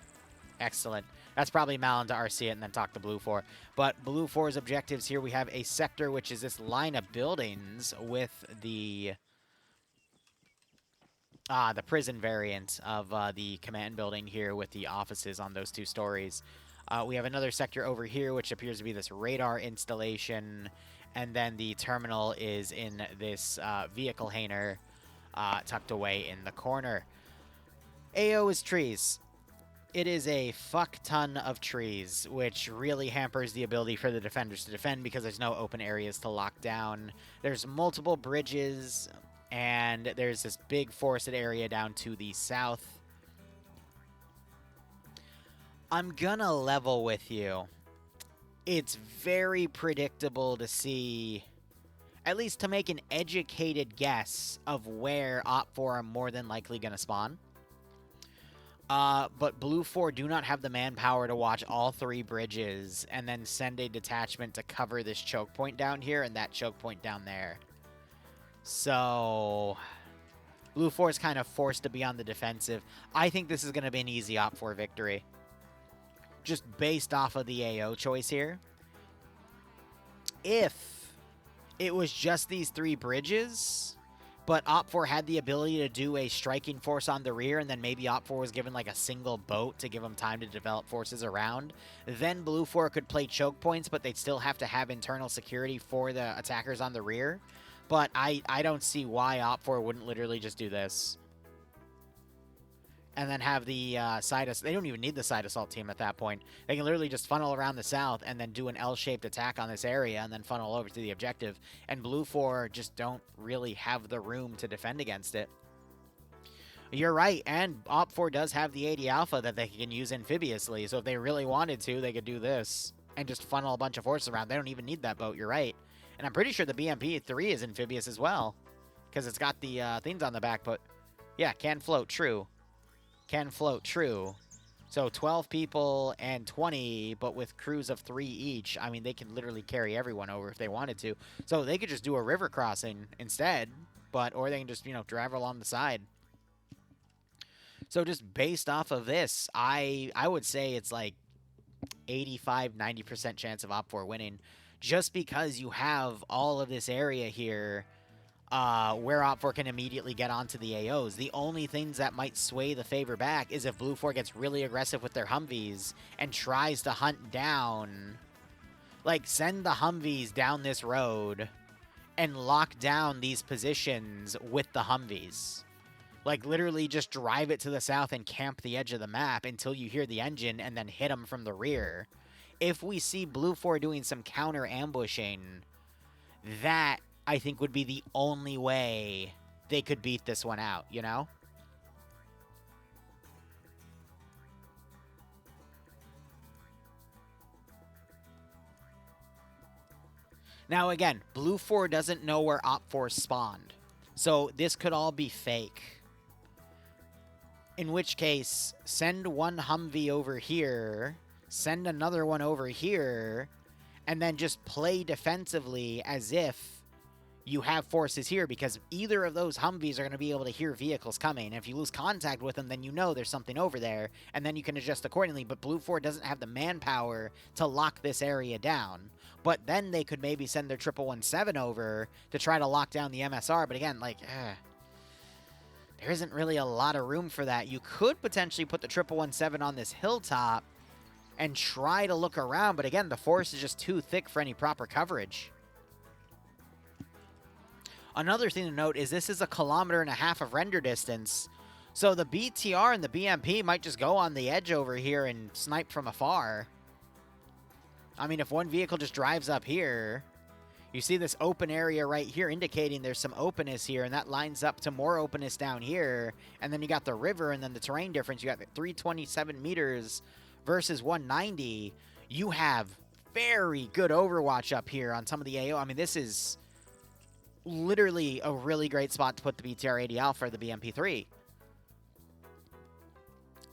[SPEAKER 1] Excellent. That's probably Malin to RC it and then talk to Blue 4. But Blue 4's objectives here, we have a sector, which is this line of buildings with the prison variant of the command building here with the offices on those 2 stories. We have another sector over here, which appears to be this radar installation. And then the terminal is in this vehicle hangar tucked away in the corner. AO is trees. It is a fuck ton of trees, which really hampers the ability for the defenders to defend because there's no open areas to lock down. There's multiple bridges, and there's this big forested area down to the south. I'm gonna level with you. It's very predictable to see, at least to make an educated guess of where Op4 are more than likely gonna spawn. But Blue 4 do not have the manpower to watch all 3 bridges and then send a detachment to cover this choke point down here and that choke point down there. So Blue 4 is kind of forced to be on the defensive. I think this is going to be an easy Op4 victory. Just based off of the AO choice here. If it was just these 3 bridges, but Op4 had the ability to do a striking force on the rear, and then maybe Op4 was given like a single boat to give them time to develop forces around, then Blue 4 could play choke points, but they'd still have to have internal security for the attackers on the rear. But I don't see why Op4 wouldn't literally just do this. And then have the side assault. They don't even need the side assault team at that point. They can literally just funnel around the south and then do an L-shaped attack on this area and then funnel over to the objective. And Blue 4 just don't really have the room to defend against it. You're right, and Op4 does have the 80 Alpha that they can use amphibiously. So if they really wanted to, they could do this and just funnel a bunch of forces around. They don't even need that boat, you're right. And I'm pretty sure the BMP-3 is amphibious as well, because it's got the things on the back, but Yeah, can float, true. Can float, true. So 12 people and 20, but with crews of 3 each. I mean, they can literally carry everyone over if they wanted to. So they could just do a river crossing instead, or they can just, drive along the side. So just based off of this, I would say it's like 85-90% chance of Op4 winning, just because you have all of this area here where Op4 can immediately get onto the AOs. The only things that might sway the favor back is if Blue 4 gets really aggressive with their Humvees and tries to hunt down, like send the Humvees down this road and lock down these positions with the Humvees. Like literally just drive it to the south and camp the edge of the map until you hear the engine and then hit them from the rear. If we see Blue 4 doing some counter ambushing, that I think would be the only way they could beat this one out, you know? Now again, Blue 4 doesn't know where Op 4 spawned. So this could all be fake. In which case, send one Humvee over here, send another one over here, and then just play defensively as if you have forces here, because either of those Humvees are going to be able to hear vehicles coming. And if you lose contact with them, then you know there's something over there, and then you can adjust accordingly. But Blue 4 doesn't have the manpower to lock this area down. But then they could maybe send their 1117 over to try to lock down the MSR. But again, like, there isn't really a lot of room for that. You could potentially put the 1117 on this hilltop and try to look around. But again, the forest is just too thick for any proper coverage. Another thing to note is this is 1.5 kilometers of render distance. So the BTR and the BMP might just go on the edge over here and snipe from afar. I mean, if one vehicle just drives up here, you see this open area right here indicating there's some openness here, and that lines up to more openness down here. And then you got the river and then the terrain difference. You got 327 meters versus 190. You have very good overwatch up here on some of the AO. I mean, this is literally a really great spot to put the BTR 80 Alpha or the BMP3.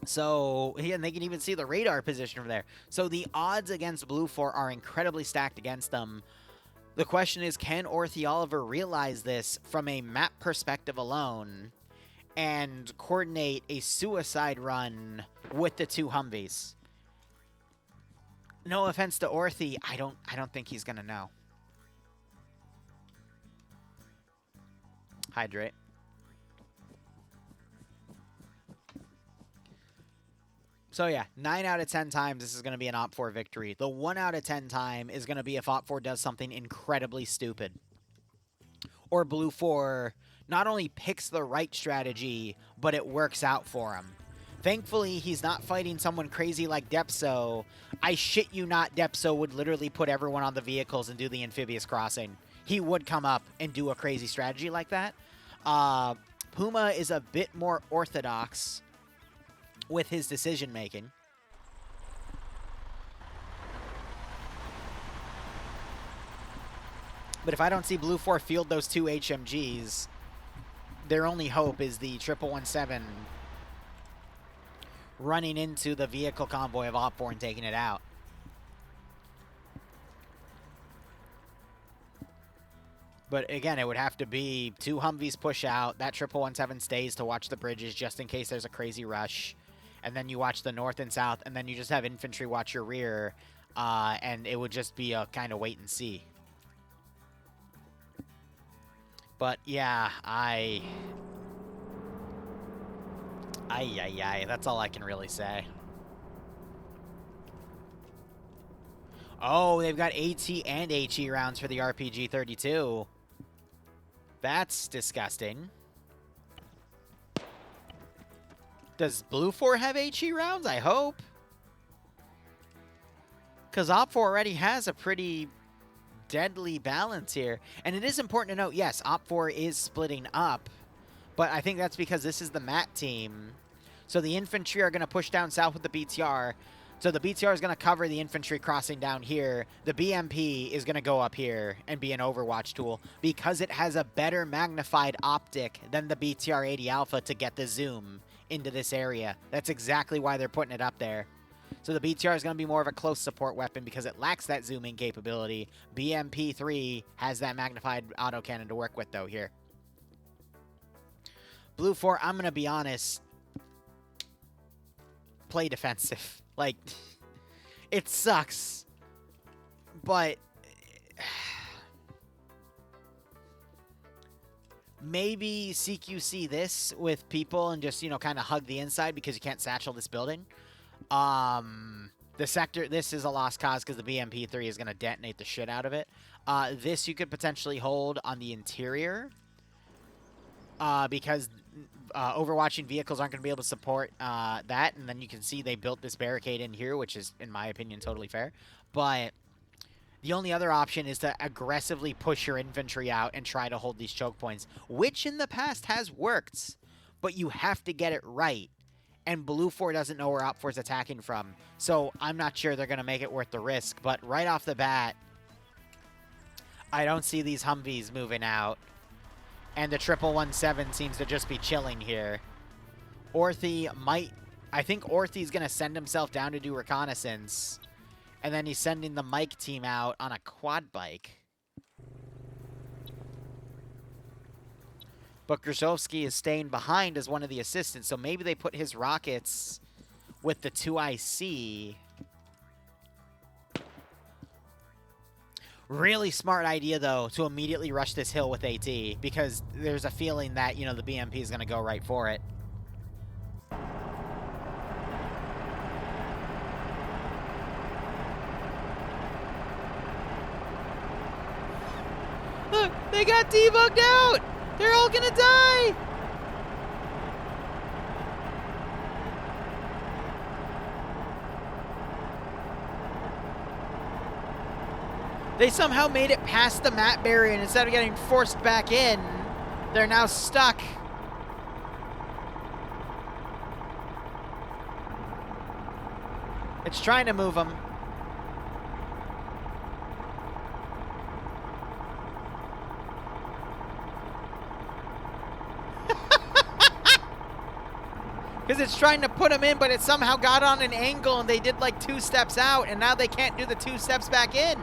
[SPEAKER 1] So, and they can even see the radar position from there. So the odds against Blue 4 are incredibly stacked against them. The question is, can Orthy Oliver realize this from a map perspective alone and coordinate a suicide run with the two Humvees? No offense to Orthy, I don't think he's gonna know. Hydrate. So yeah, 9 out of 10 times this is going to be an Op 4 victory. The 1 out of 10 time is going to be if Op 4 does something incredibly stupid. Or Blue 4 not only picks the right strategy, but it works out for him. Thankfully, he's not fighting someone crazy like Depso. I shit you not, Depso would literally put everyone on the vehicles and do the amphibious crossing. He would come up and do a crazy strategy like that. Puma is a bit more orthodox with his decision making. But if I don't see Blue 4 field those two HMGs, their only hope is the 1117 running into the vehicle convoy of Op 4 and taking it out. But again, it would have to be 2 Humvees push out, that 1117 stays to watch the bridges just in case there's a crazy rush. And then you watch the north and south, and then you just have infantry watch your rear, and it would just be a kind of wait and see. But yeah, that's all I can really say. Oh, they've got AT and HE rounds for the RPG-32. That's disgusting. Does Blue 4 have HE rounds? I hope. Because Op 4 already has a pretty deadly balance here. And it is important to note, yes, Op 4 is splitting up. But I think that's because this is the MAT team. So the infantry are going to push down south with the BTR. So the BTR is going to cover the infantry crossing down here. The BMP is going to go up here and be an overwatch tool because it has a better magnified optic than the BTR-80 Alpha to get the zoom into this area. That's exactly why they're putting it up there. So the BTR is going to be more of a close support weapon because it lacks that zooming capability. BMP-3 has that magnified autocannon to work with, though, here. Blue 4, I'm going to be honest, play defensive. Like, it sucks, but maybe CQC this with people and just, you know, kind of hug the inside because you can't satchel this building. The sector, this is a lost cause because the BMP-3 is going to detonate the shit out of it. This you could potentially hold on the interior because overwatching vehicles aren't going to be able to support that. And then you can see they built this barricade in here, which is, in my opinion, totally fair. But the only other option is to aggressively push your infantry out and try to hold these choke points, which in the past has worked, but you have to get it right. And Blue 4 doesn't know where Op 4 is attacking from, so I'm not sure they're going to make it worth the risk. But right off the bat, I don't see these Humvees moving out. And the 1117 seems to just be chilling here. Orthy might... I think Orthy's going to send himself down to do reconnaissance. And then he's sending the Mike team out on a quad bike. But Grozovsky is staying behind as one of the assistants, so maybe they put his rockets with the 2IC. Really smart idea, though, to immediately rush this hill with AT, because there's a feeling that, you know, the BMP is going to go right for it. Look, they got debugged out! They're all going to die! They somehow made it past the map barrier, and instead of getting forced back in, they're now stuck. It's trying to move them. Because it's trying to put them in, but it somehow got on an angle, and they did like 2 steps out, and now they can't do the 2 steps back in.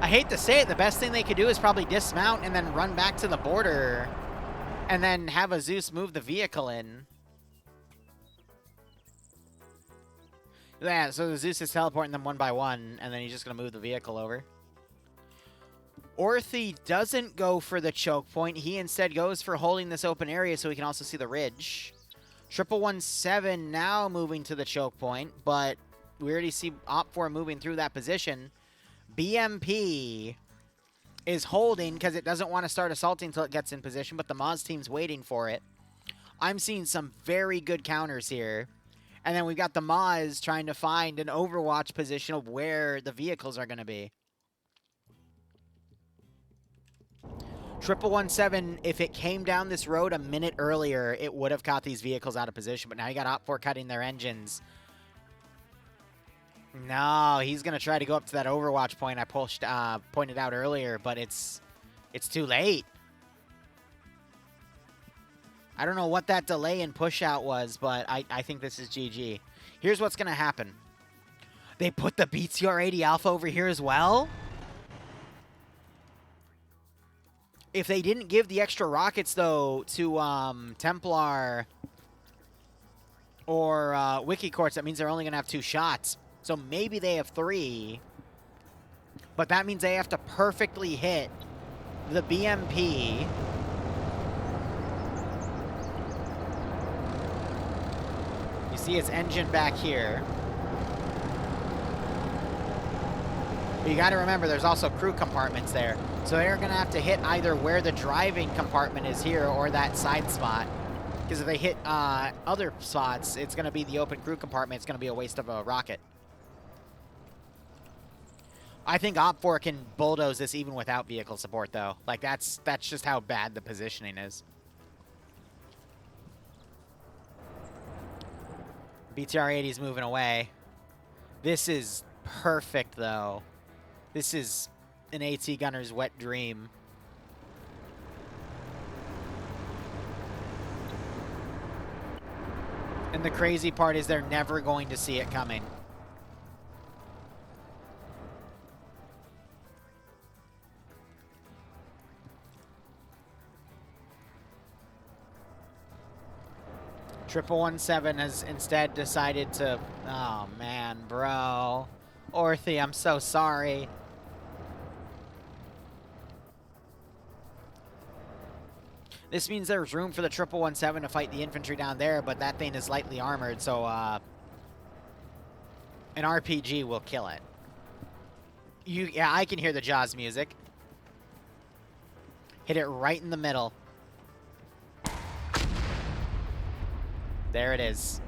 [SPEAKER 1] I hate to say it, the best thing they could do is probably dismount and then run back to the border and then have a Zeus move the vehicle in. Yeah, so the Zeus is teleporting them one by one, and then he's just going to move the vehicle over. Orthy doesn't go for the choke point. He instead goes for holding this open area so he can also see the ridge. 1117 now moving to the choke point, but we already see Op 4 moving through that position. BMP is holding because it doesn't want to start assaulting until it gets in position, but the Moz team's waiting for it. I'm seeing some very good counters here. And then we've got the Moz trying to find an overwatch position of where the vehicles are going to be. 1117, if it came down this road a minute earlier, it would have caught these vehicles out of position. But now you got Op 4 cutting their engines. No, he's going to try to go up to that overwatch point I pointed out earlier, but it's too late. I don't know what that delay in push out was, but I think this is GG. Here's what's going to happen. They put the BTR-80 Alpha over here as well? If they didn't give the extra rockets, though, to Templar or Wikicorts, that means they're only going to have 2 shots. So maybe they have 3. But that means they have to perfectly hit the BMP. You see its engine back here. But you got to remember, there's also crew compartments there. So they're going to have to hit either where the driving compartment is here or that side spot. Because if they hit other spots, it's going to be the open crew compartment. It's going to be a waste of a rocket. I think Op 4 can bulldoze this even without vehicle support, though. Like, that's just how bad the positioning is. BTR-80 is moving away. This is perfect, though. This is an AT gunner's wet dream. And the crazy part is they're never going to see it coming. Triple 17 has instead decided to... Oh, man, bro. Orthy, I'm so sorry. This means there's room for the Triple 17 to fight the infantry down there, but that thing is lightly armored, so an RPG will kill it. Yeah, I can hear the Jaws music. Hit it right in the middle. There it is.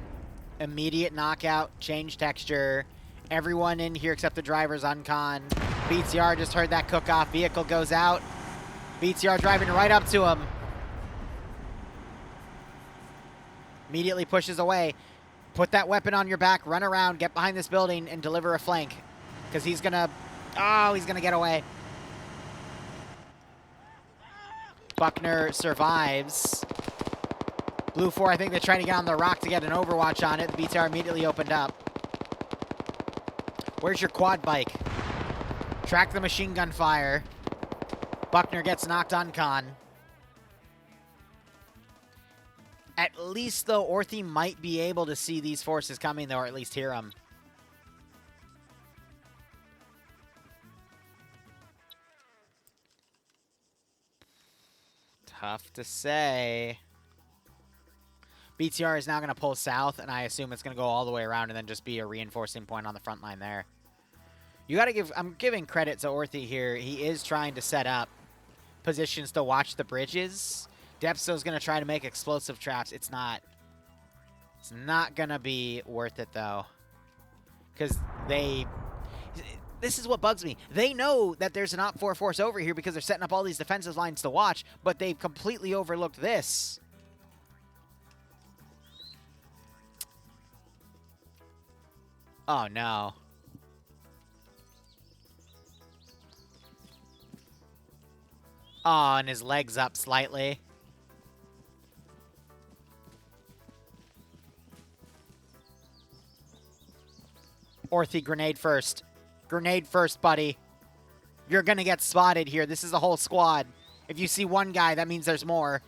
[SPEAKER 1] Immediate knockout, change texture. Everyone in here except the driver's uncon. BTR just heard that cook-off. Vehicle goes out. BTR driving right up to him. Immediately pushes away. Put that weapon on your back, run around, get behind this building, and deliver a flank. Because he's going to... Oh, he's going to get away. Buckner survives. Blue 4, I think they're trying to get on the rock to get an overwatch on it. The BTR immediately opened up. Where's your quad bike? Track the machine gun fire. Buckner gets knocked uncon. At least, though, Orthy might be able to see these forces coming, though, or at least hear them. Tough to say. BTR is now going to pull south, and I assume it's going to go all the way around and then just be a reinforcing point on the front line there. You got to give... I'm giving credit to Orthy here. He is trying to set up positions to watch the bridges. Depsto's going to try to make explosive traps. It's not going to be worth it, though. Because they... This is what bugs me. They know that there's an Op 4 force over here because they're setting up all these defensive lines to watch, but they've completely overlooked this. Oh, no. Oh, and his leg's up slightly. Orthy, grenade first. Grenade first, buddy. You're gonna get spotted here. This is a whole squad. If you see one guy, that means there's more.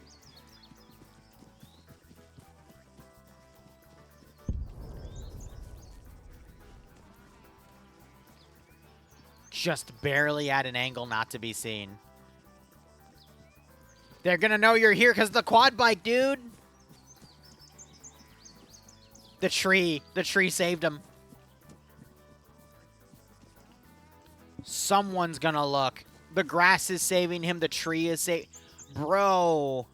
[SPEAKER 1] Just barely at an angle not to be seen. They're gonna know you're here because the quad bike, dude. The tree saved him. Someone's gonna look. The grass is saving him. The tree is saving. Bro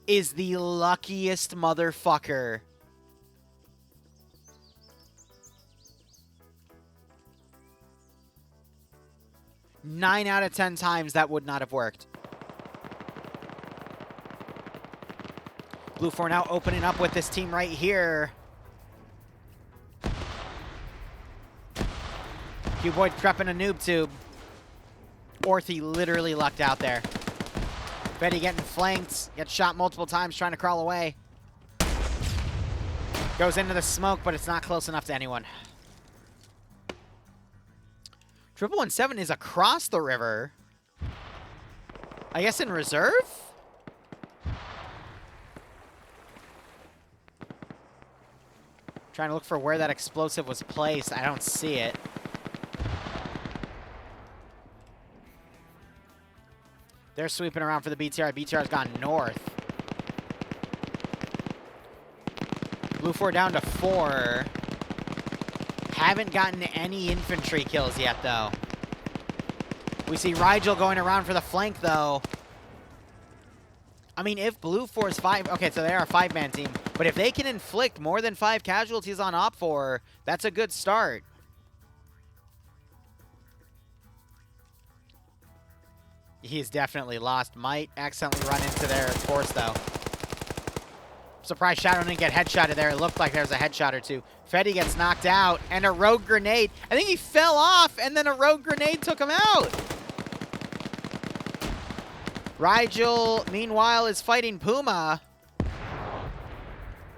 [SPEAKER 1] is the luckiest motherfucker. Nine out of 10 times that would not have worked. Blue 4 now opening up with this team right here. Q-Boyd prepping a noob tube. Orthy literally lucked out there. Betty getting flanked. Gets shot multiple times trying to crawl away. Goes into the smoke, but it's not close enough to anyone. 777 is across the river. I guess in reserve? Trying to look for where that explosive was placed. I don't see it. They're sweeping around for the BTR. BTR's gone north. Blue 4 down to 4. Haven't gotten any infantry kills yet, though. We see Rigel going around for the flank, though. I mean, if Blue 4's 5... Okay, so they are a 5-man team. But if they can inflict more than 5 casualties on Op 4, that's a good start. He's definitely lost. Might accidentally run into their force, though. Surprised Shadow didn't get headshotted there. It looked like there was a headshot or two. Fetty gets knocked out, and a rogue grenade. I think he fell off, and then a rogue grenade took him out. Rigel, meanwhile, is fighting Puma.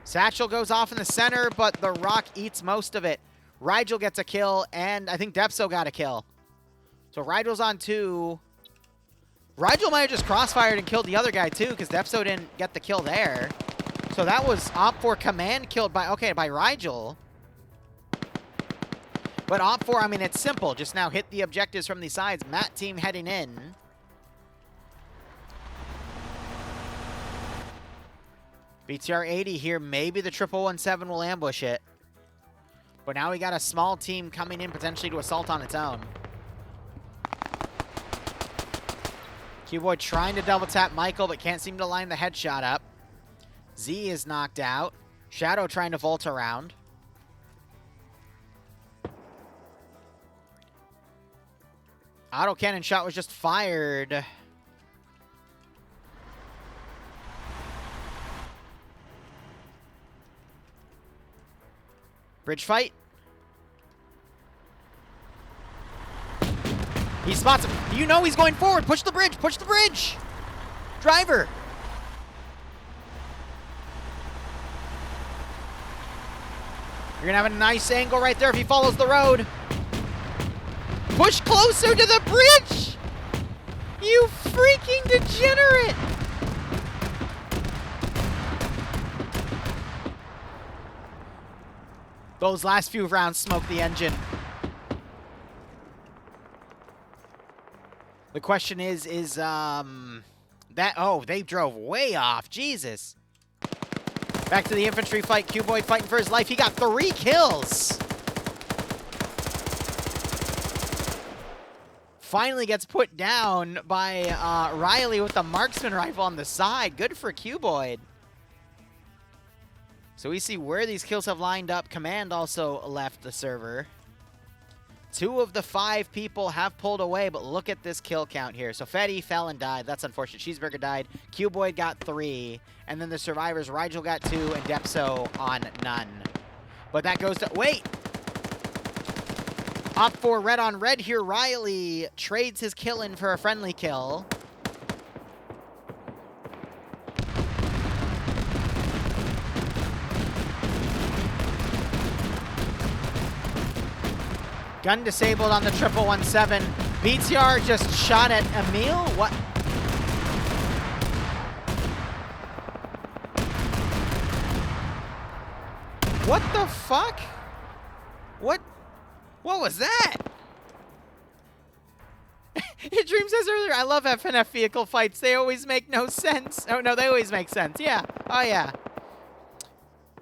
[SPEAKER 1] Satchel goes off in the center, but the rock eats most of it. Rigel gets a kill, and I think Depso got a kill. So Rigel's on 2. Rigel might have just crossfired and killed the other guy, too, because Depso didn't get the kill there. So that was Op4 command killed by, okay, by Rigel. But Op4, I mean, it's simple. Just now hit the objectives from the sides. Matt team heading in. BTR 80 here. Maybe the 117 will ambush it. But now we got a small team coming in potentially to assault on its own. Q-Boy trying to double tap Michael, but can't seem to line the headshot up. Z is knocked out. Shadow trying to vault around. Auto cannon shot was just fired. Bridge fight. He spots him. You know he's going forward. Push the bridge. Push the bridge. Driver. You're going to have a nice angle right there if he follows the road. Push closer to the bridge. You freaking degenerate. Those last few rounds smoked the engine. The question is that, oh, they drove way off. Jesus. Back to the infantry fight. Q-Boy fighting for his life. He got 3 kills. Finally gets put down by Riley with the marksman rifle on the side. Good for Q-Boy. So we see where these kills have lined up. Command also left the server. 2 of the 5 people have pulled away, but look at this kill count here. So Fetty fell and died. That's unfortunate. Cheeseburger died. Q-Boy got 3. And then the survivors, Rigel got 2 and Depso on none. But that goes to... Wait! Op 4 red on red here. Riley trades his kill in for a friendly kill. Gun disabled on the 117. BTR just shot at Emil. What? What the fuck? What was that? Dream says earlier, I love FNF vehicle fights. They always make no sense. Oh, no, they always make sense. Yeah. Oh, yeah.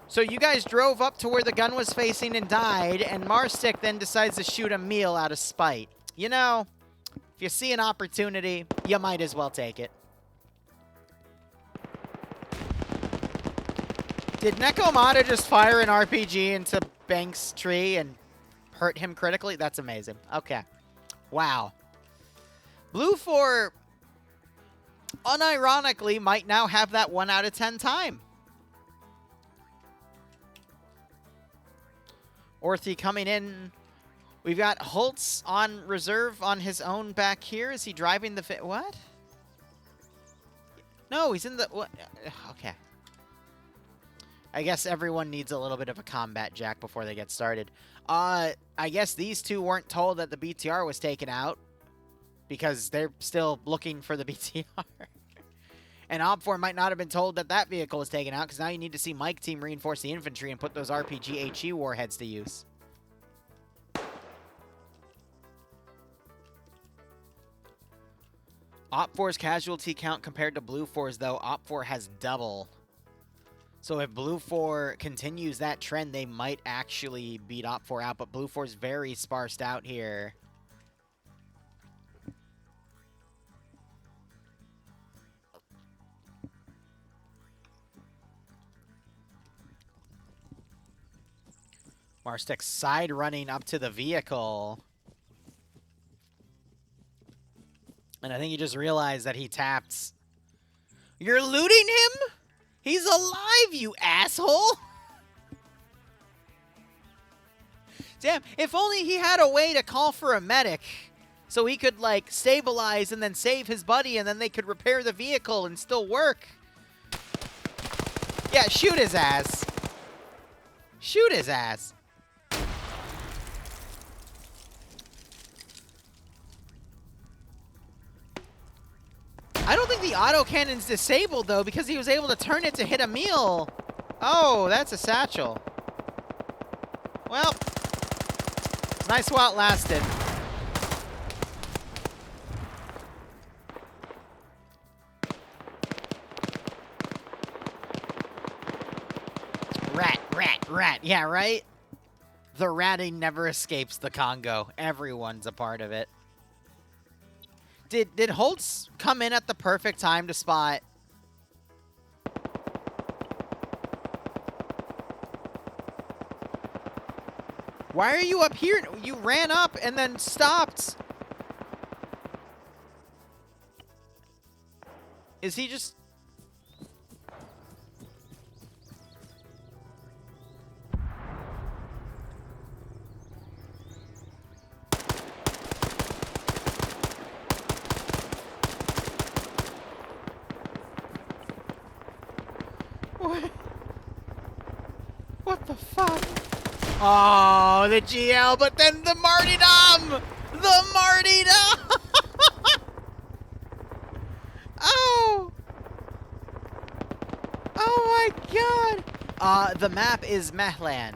[SPEAKER 1] So you guys drove up to where the gun was facing and died, and Marstick then decides to shoot a meal out of spite. You know, if you see an opportunity, you might as well take it. Did Nekomata just fire an RPG into Banks' tree and hurt him critically? That's amazing. Okay. Wow. Blue 4, unironically, might now have that 1 out of 10 time. Orthy coming in. We've got Holtz on reserve on his own back here. Is he driving the... What? No, he's in the... What? Okay. I guess everyone needs a little bit of a combat jack before they get started. I guess these 2 weren't told that the BTR was taken out because they're still looking for the BTR. And Op4 might not have been told that that vehicle was taken out because now you need to see Mike team reinforce the infantry and put those RPG HE warheads to use. Op4's casualty count compared to Blue 4's, though, Op4 has double. So if Blue 4 continues that trend, they might actually beat Op4 out, but Blue 4's very sparsed out here. Marstick side running up to the vehicle. And I think he just realized that he tapped. You're looting him? He's alive, you asshole! Damn, if only he had a way to call for a medic so he could, like, stabilize and then save his buddy and then they could repair the vehicle and still work. Yeah, shoot his ass. Shoot his ass. I don't think the autocannon's disabled, though, because he was able to turn it to hit a meal. Oh, that's a satchel. Well, nice while it lasted. Rat. Yeah, right? The ratting never escapes the Congo. Everyone's a part of it. Did Holtz come in at the perfect time to spot? Why are you up here? You ran up and then stopped. Is he just... What the fuck? Oh, the GL, but then the martyrdom! The martyrdom! Oh! Oh my god! The map is Mehland.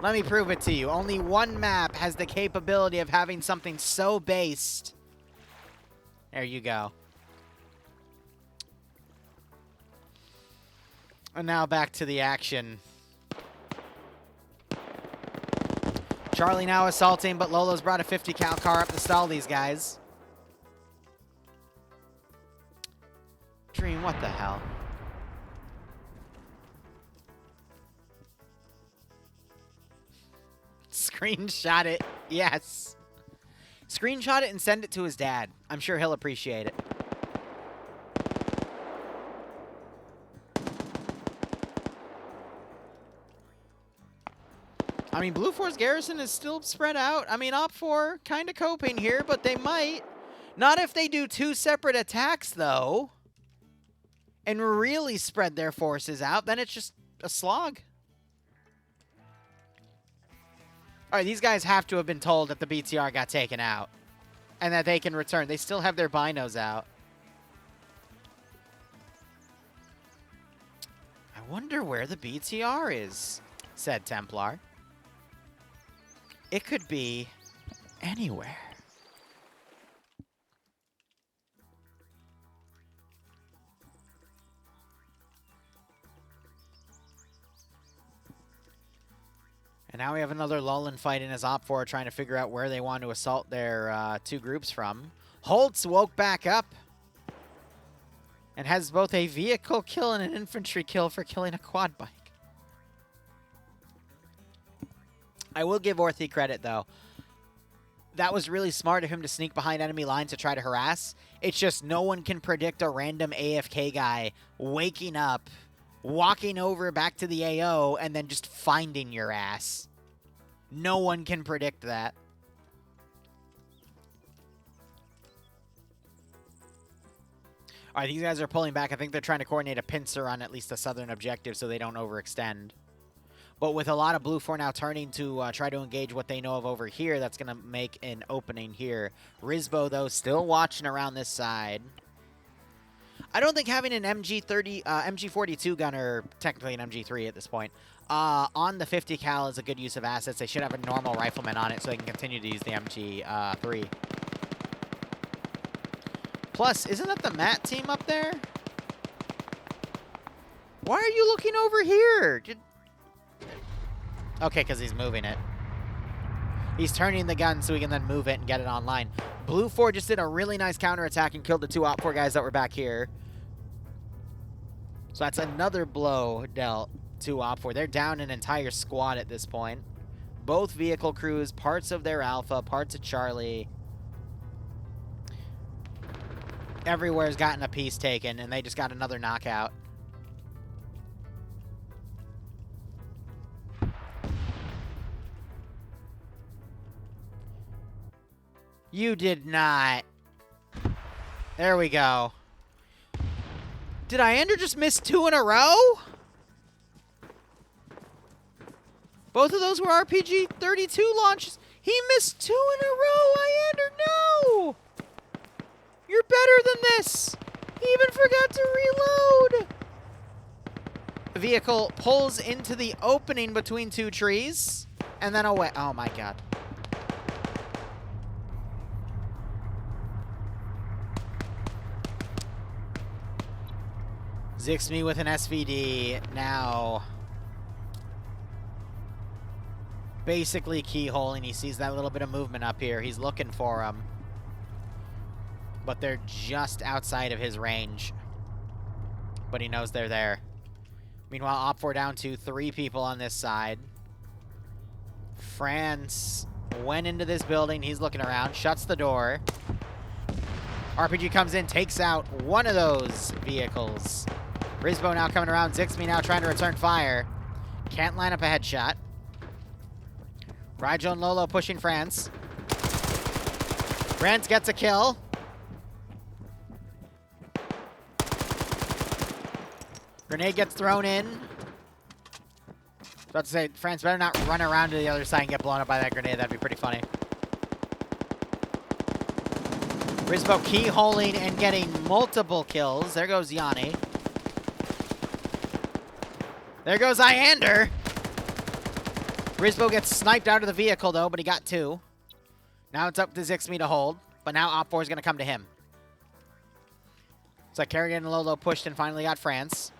[SPEAKER 1] Let me prove it to you. Only one map has the capability of having something so based. There you go. And now back to the action. Charlie now assaulting, but Lolo's brought a 50 cal car up to stall these guys. Dream, what the hell? Screenshot it. Yes. Screenshot it and send it to his dad. I'm sure he'll appreciate it. I mean, Blue 4's garrison is still spread out. I mean, Op 4 kind of coping here, but they might. Not if they do 2 separate attacks, though. And really spread their forces out. Then it's just a slog. All right, these guys have to have been told that the BTR got taken out. And that they can return. They still have their binos out. I wonder where the BTR is, said Templar. It could be anywhere. And now we have another Lullen fight in his Op 4 trying to figure out where they want to assault their 2 groups from. Holtz woke back up and has both a vehicle kill and an infantry kill for killing a quad bike. I will give Orthy credit, though. That was really smart of him to sneak behind enemy lines to try to harass. It's just no one can predict a random AFK guy waking up, walking over back to the AO, and then just finding your ass. No one can predict that. All right, these guys are pulling back. I think they're trying to coordinate a pincer on at least the southern objective so they don't overextend. But with a lot of Blue 4 now turning to try to engage what they know of over here, that's going to make an opening here. Rizbo, though, still watching around this side. I don't think having an MG42 gunner, technically an MG3 at this point, on the 50 cal is a good use of assets. They should have a normal rifleman on it so they can continue to use the MG3. Plus, isn't that the Matt team up there? Why are you looking over here? Okay, because he's moving it. He's turning the gun so he can then move it and get it online. Blue 4 just did a really nice counterattack and killed the 2 Op 4 guys that were back here. So that's another blow dealt to Op 4. They're down an entire squad at this point. both vehicle crews, parts of their Alpha, parts of Charlie. Everywhere's gotten a piece taken, and they just got another knockout. You did not. There we go. Did Iander just miss 2 in a row? Both of those were RPG-32 launches. He missed 2 in a row, Iander, no! You're better than this! He even forgot to reload! The vehicle pulls into the opening between 2 trees, and then away. Oh my god. Zixme with an SVD now. Basically keyholing. He sees that little bit of movement up here. He's looking for them. But they're just outside of his range. But he knows they're there. Meanwhile, Op4 down to 3 people on this side. France went into this building. He's looking around. Shuts the door. RPG comes in. Takes out one of those vehicles. Rizbo now coming around. Zixme now trying to return fire. Can't line up a headshot. Rigel and Lolo pushing France. France gets a kill. Grenade gets thrown in. About to say, France better not run around to the other side and get blown up by that grenade. That'd be pretty funny. Rizbo keyholing and getting multiple kills. There goes Yanni. There goes Iander. Rizbo gets sniped out of the vehicle, though, but he got 2. Now it's up to Zixme to hold, but now Op4 is going to come to him. It's like Kerrigan and Lolo pushed and finally got France.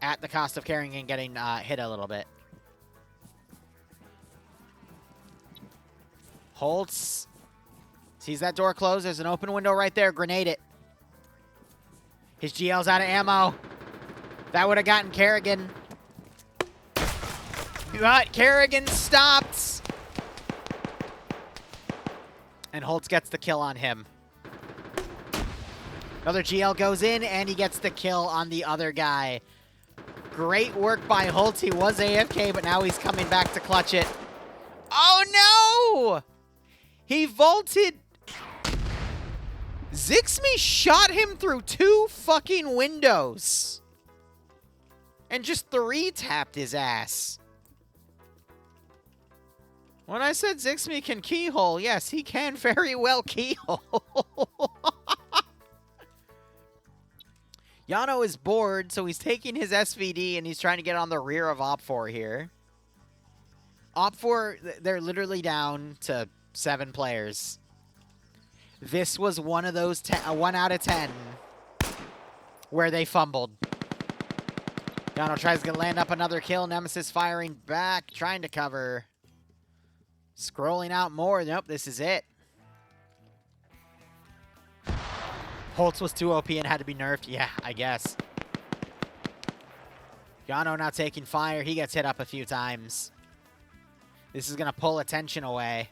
[SPEAKER 1] At the cost of Kerrigan getting hit a little bit. Holtz sees that door close. There's an open window right there. Grenade it. His GL's out of ammo. That would have gotten Kerrigan. But Kerrigan stops. And Holtz gets the kill on him. Another GL goes in, and he gets the kill on the other guy. Great work by Holtz. He was AFK, but now he's coming back to clutch it. Oh, no! He vaulted. Zixme shot him through 2 fucking windows. And just 3-tapped his ass. When I said Zixme can keyhole, yes, he can very well keyhole. Yano is bored, so he's taking his SVD and he's trying to get on the rear of Op4 here. Op4, they're literally down to 7 players. This was one of those 1 out of 10 where they fumbled. Yano tries to land up another kill. Nemesis firing back, trying to cover. Scrolling out more. Nope, this is it. Holtz was too OP and had to be nerfed. Yeah, I guess. Yano now taking fire. He gets hit up a few times. This is going to pull attention away.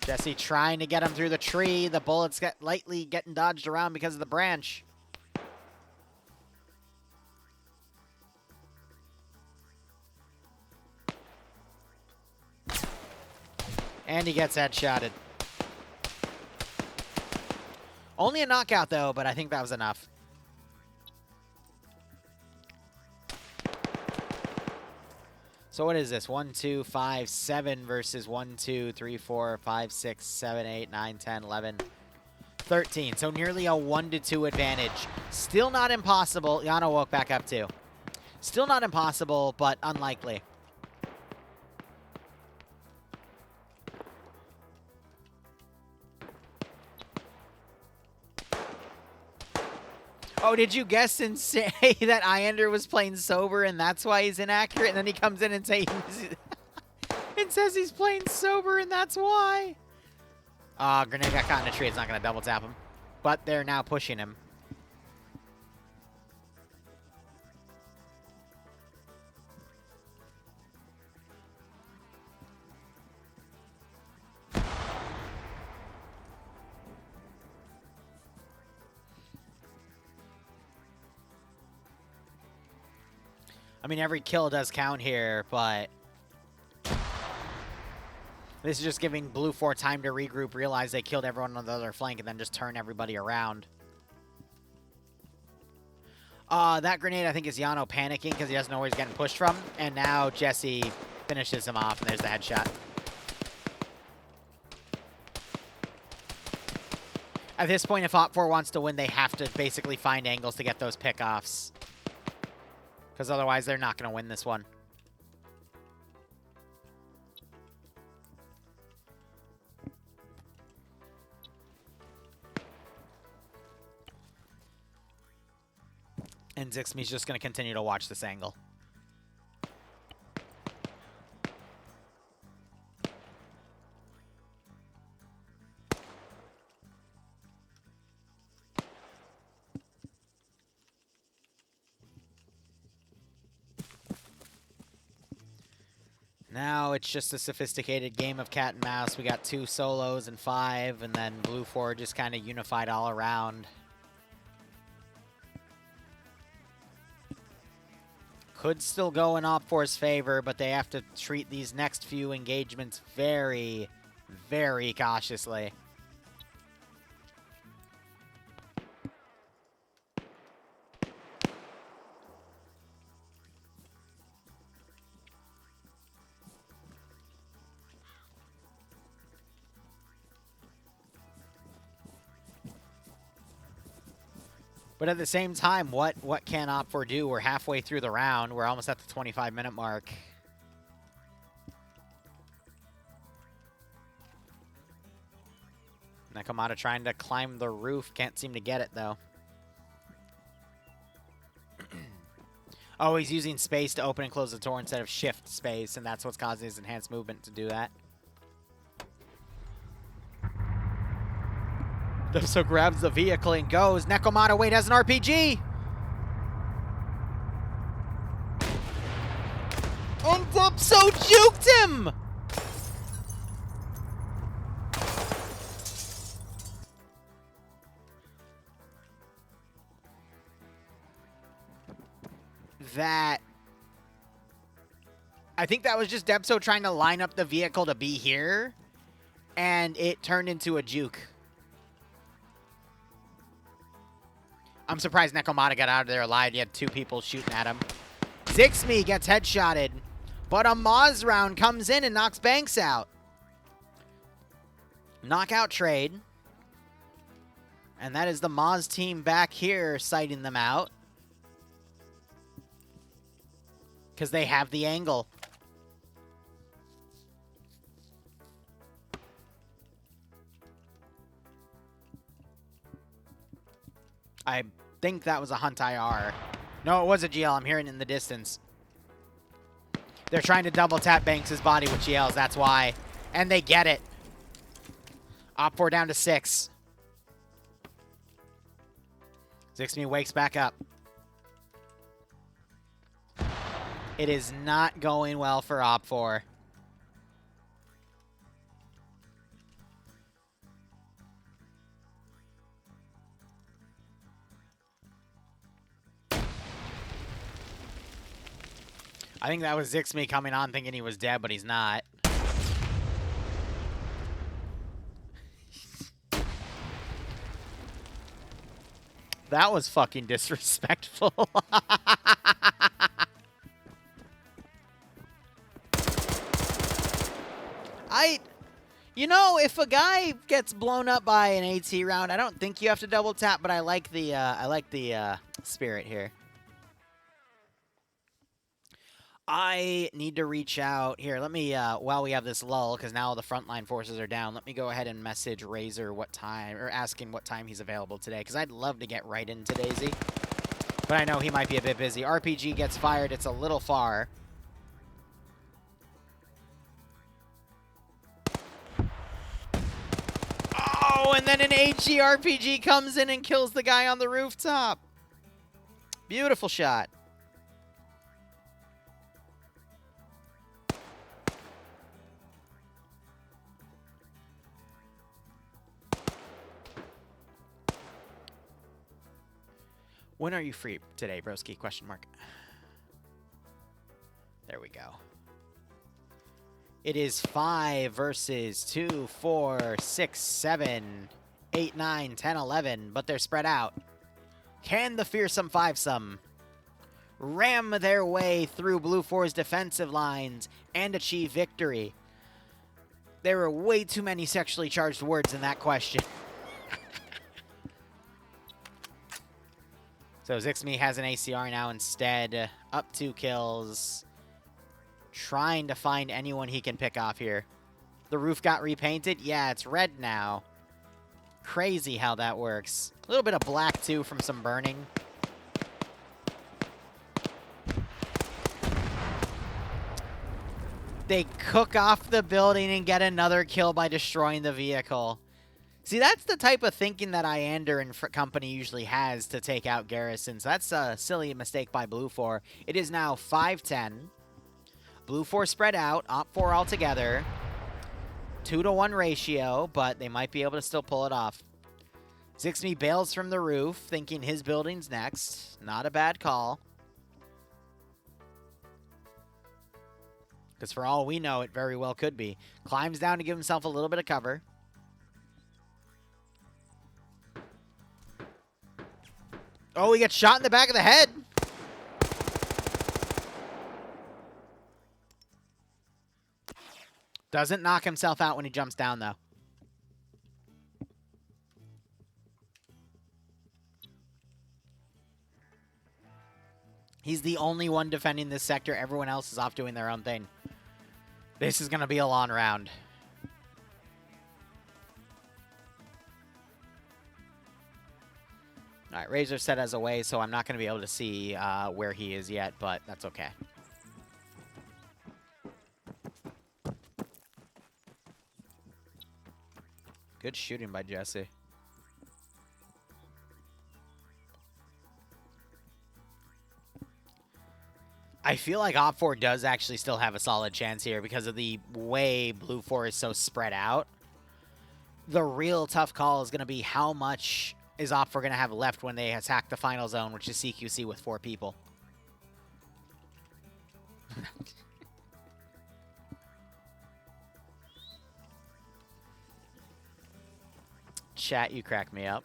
[SPEAKER 1] Jesse trying to get him through the tree. The bullets get lightly getting dodged around because of the branch. And he gets headshotted. Only a knockout, though, but I think that was enough. So what is this? 1, 2, 5, 7 versus 1, 2, 3, 4, 5, 6, 7, 8, 9, 10, 11, 13. So nearly a 1-2 advantage. Still not impossible. Yano woke back up too. Still not impossible, but unlikely. Oh, did you guess and say that Iander was playing sober and that's why he's inaccurate? And then he comes in and, and says he's playing sober and that's why. Grenade got caught in a tree. It's not going to double tap him. But they're now pushing him. I mean, every kill does count here, but this is just giving Blue 4 time to regroup, realize they killed everyone on the other flank, and then just turn everybody around. That grenade, I think, is Yano panicking because he doesn't know where he's getting pushed from. And now Jesse finishes him off, and there's the headshot. At this point, if Op4 wants to win, they have to basically find angles to get those pickoffs. Because otherwise, they're not going to win this one. And Zixmi's just going to continue to watch this angle. Now it's just a sophisticated game of cat and mouse. We got 2 solos and 5, and then Blue 4 just kind of unified all around. Could still go in Op4's favor, but they have to treat these next few engagements very, very cautiously. But at the same time, what can Op4 do? We're halfway through the round. We're almost at the 25-minute mark. Nakamata trying to climb the roof. Can't seem to get it, though. Oh, he's using space to open and close the door instead of shift space, and that's what's causing his enhanced movement to do that. Dubso grabs the vehicle and goes. Nakamata, wait, has an RPG! And Dubso juked him! I think that was just Debso trying to line up the vehicle to be here, and it turned into a juke. I'm surprised Nakamata got out of there alive. He had 2 people shooting at him. Zixmi gets headshotted, but a Maz round comes in and knocks Banks out. Knockout trade. And that is the Maz team back here sighting them out. Because they have the angle. I think that was a Hunt IR. No, it was a GL. I'm hearing it in the distance. They're trying to double tap Banks' body with GLs. That's why. And they get it. Op4 down to 6. Zixmi wakes back up. It is not going well for Op4. I think that was Zixmi coming on thinking he was dead, but he's not. That was fucking disrespectful. You know, if a guy gets blown up by an AT round, I don't think you have to double tap, but I like the spirit here. I need to reach out here. Let me while we have this lull, because now all the frontline forces are down. Let me go ahead and message Razor what time, or asking what time he's available today, because I'd love to get right into Daisy, but I know he might be a bit busy. RPG gets fired. It's a little far. Oh, and then an HE RPG comes in and kills the guy on the rooftop. Beautiful shot. When are you free today, broski? Question mark. There we go. It is 5 versus 2, 4, 6, 7, 8, 9, 10, 11, but they're spread out. Can the fearsome fivesome ram their way through Blue 4's defensive lines and achieve victory? There were way too many sexually charged words in that question. So Zixme has an ACR now instead. Up 2 kills. Trying to find anyone he can pick off here. The roof got repainted. Yeah, it's red now. Crazy how that works. A little bit of black, too, from some burning. They cook off the building and get another kill by destroying the vehicle. See, that's the type of thinking that Iander and company usually has to take out garrisons. That's a silly mistake by Blue 4. It is now 5-10. Blue 4 spread out, Op 4 all together. 2-to-1 ratio, but they might be able to still pull it off. Zixme bails from the roof, thinking his building's next. Not a bad call. Because for all we know, it very well could be. Climbs down to give himself a little bit of cover. Oh, he gets shot in the back of the head. Doesn't knock himself out when he jumps down, though. He's the only one defending this sector. Everyone else is off doing their own thing. This is going to be a long round. All right, Razor set as away, so I'm not going to be able to see where he is yet, but that's okay. Good shooting by Jesse. I feel like Op 4 does actually still have a solid chance here because of the way Blue 4 is so spread out. The real tough call is going to be how much is Op 4 going to have left when they attack the final zone, which is CQC with 4 people. Chat, you crack me up.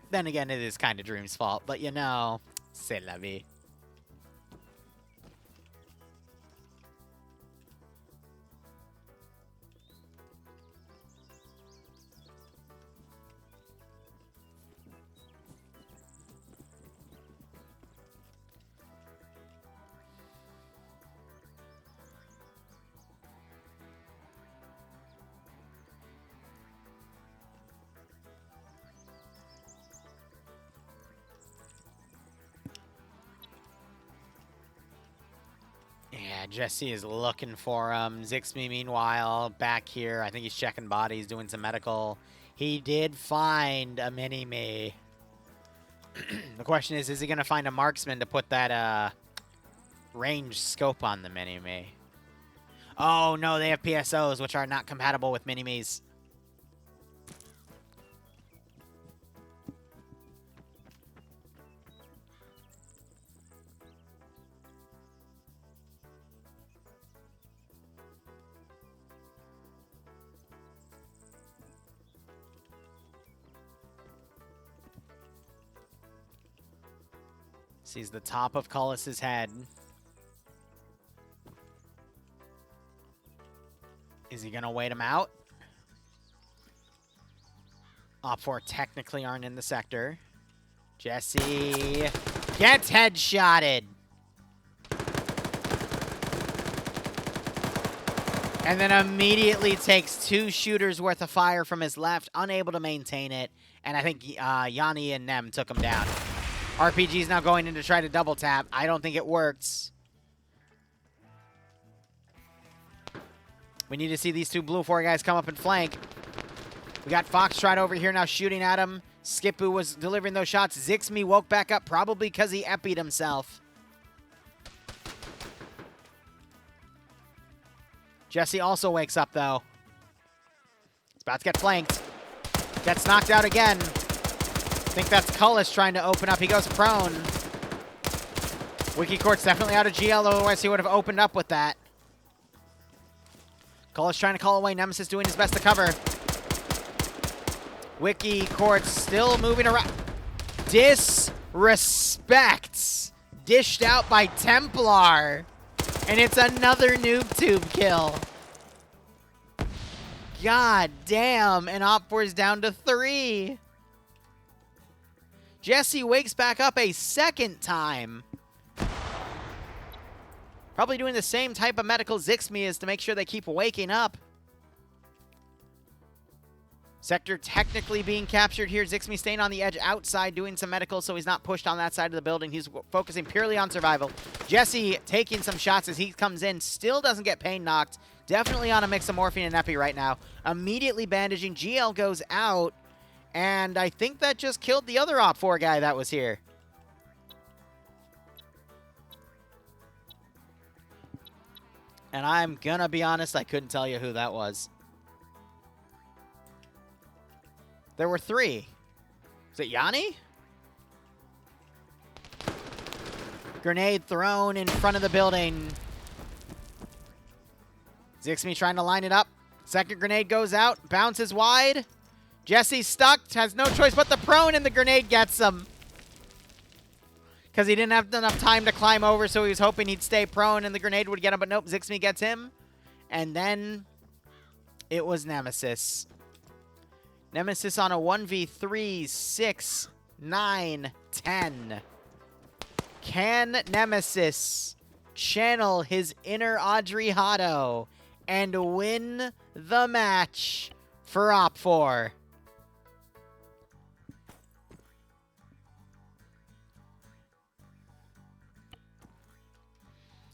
[SPEAKER 1] Then again, it is kind of Dream's fault, but you know, c'est la vie. Yeah, Jesse is looking for him. Zixme, meanwhile, back here. I think he's checking bodies, doing some medical. He did find a mini-me. The question is he going to find a marksman to put that range scope on the mini-me? Oh, no, they have PSOs, which are not compatible with mini-me's. Sees the top of Cullis's head. Is he going to wait him out? Op 4 technically aren't in the sector. Jesse gets headshotted. And then immediately takes 2 shooters worth of fire from his left, unable to maintain it. And I think Yanni and Nem took him down. RPG's now going in to try to double tap. I don't think it works. We need to see these 2 Blue 4 guys come up and flank. We got Foxtrot over here now shooting at him. Skipu was delivering those shots. Zixme woke back up probably because he epied himself. Jesse also wakes up, though. He's about to get flanked. Gets knocked out again. I think that's Cullis trying to open up. He goes prone. Wiki Court's definitely out of GL, otherwise he would have opened up with that. Cole is trying to call away. Nemesis doing his best to cover. Wiki Court's still moving around. Disrespects. Dished out by Templar. And it's another noob tube kill. God damn. And Op4 is down to 3. Jesse wakes back up a second time. Probably doing the same type of medical Zixme is to make sure they keep waking up. Sector technically being captured here. Zixme staying on the edge outside doing some medical so he's not pushed on that side of the building. He's focusing purely on survival. Jesse taking some shots as he comes in. Still doesn't get pain knocked. Definitely on a mix of morphine and epi right now. Immediately bandaging. GL goes out. And I think that just killed the other Op4 guy that was here. And I'm gonna be honest, I couldn't tell you who that was. There were 3. Is it Yanni? Grenade thrown in front of the building. Zixme trying to line it up. Second grenade goes out, bounces wide. Jesse's stuck, has no choice but the prone, and the grenade gets him. Because he didn't have enough time to climb over, so he was hoping he'd stay prone and the grenade would get him, but nope, Zixme gets him. And then it was Nemesis. Nemesis on a 1v3, 6, 9, 10. Can Nemesis channel his inner Audrey Hotto and win the match for Op4?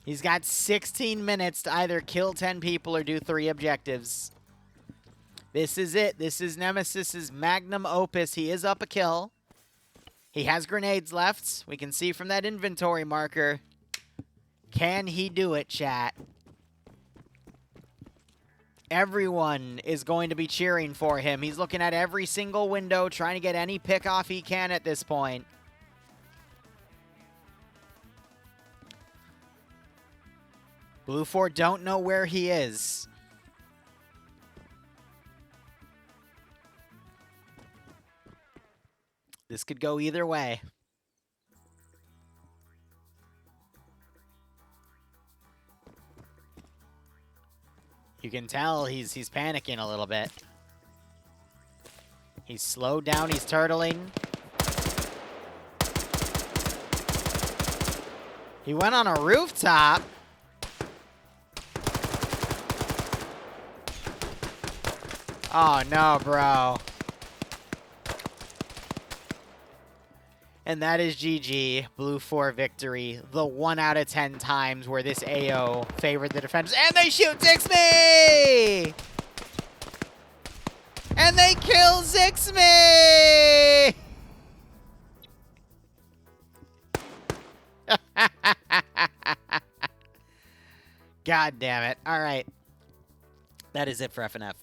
[SPEAKER 1] He's got 16 minutes to either kill 10 people or do 3 objectives. This is it. This is Nemesis's magnum opus. He is up a kill. He has grenades left. We can see from that inventory marker. Can he do it, chat? Everyone is going to be cheering for him. He's looking at every single window, trying to get any pick off he can at this point. Blue 4 don't know where he is. This could go either way. You can tell he's panicking a little bit. He's slowed down, he's turtling. He went on a rooftop. Oh no, bro. And that is GG. Blue 4 victory. The 1 out of 10 times where this AO favored the defenders. And they shoot Zixme! And they kill Zixme! God damn it. All right. That is it for FNF.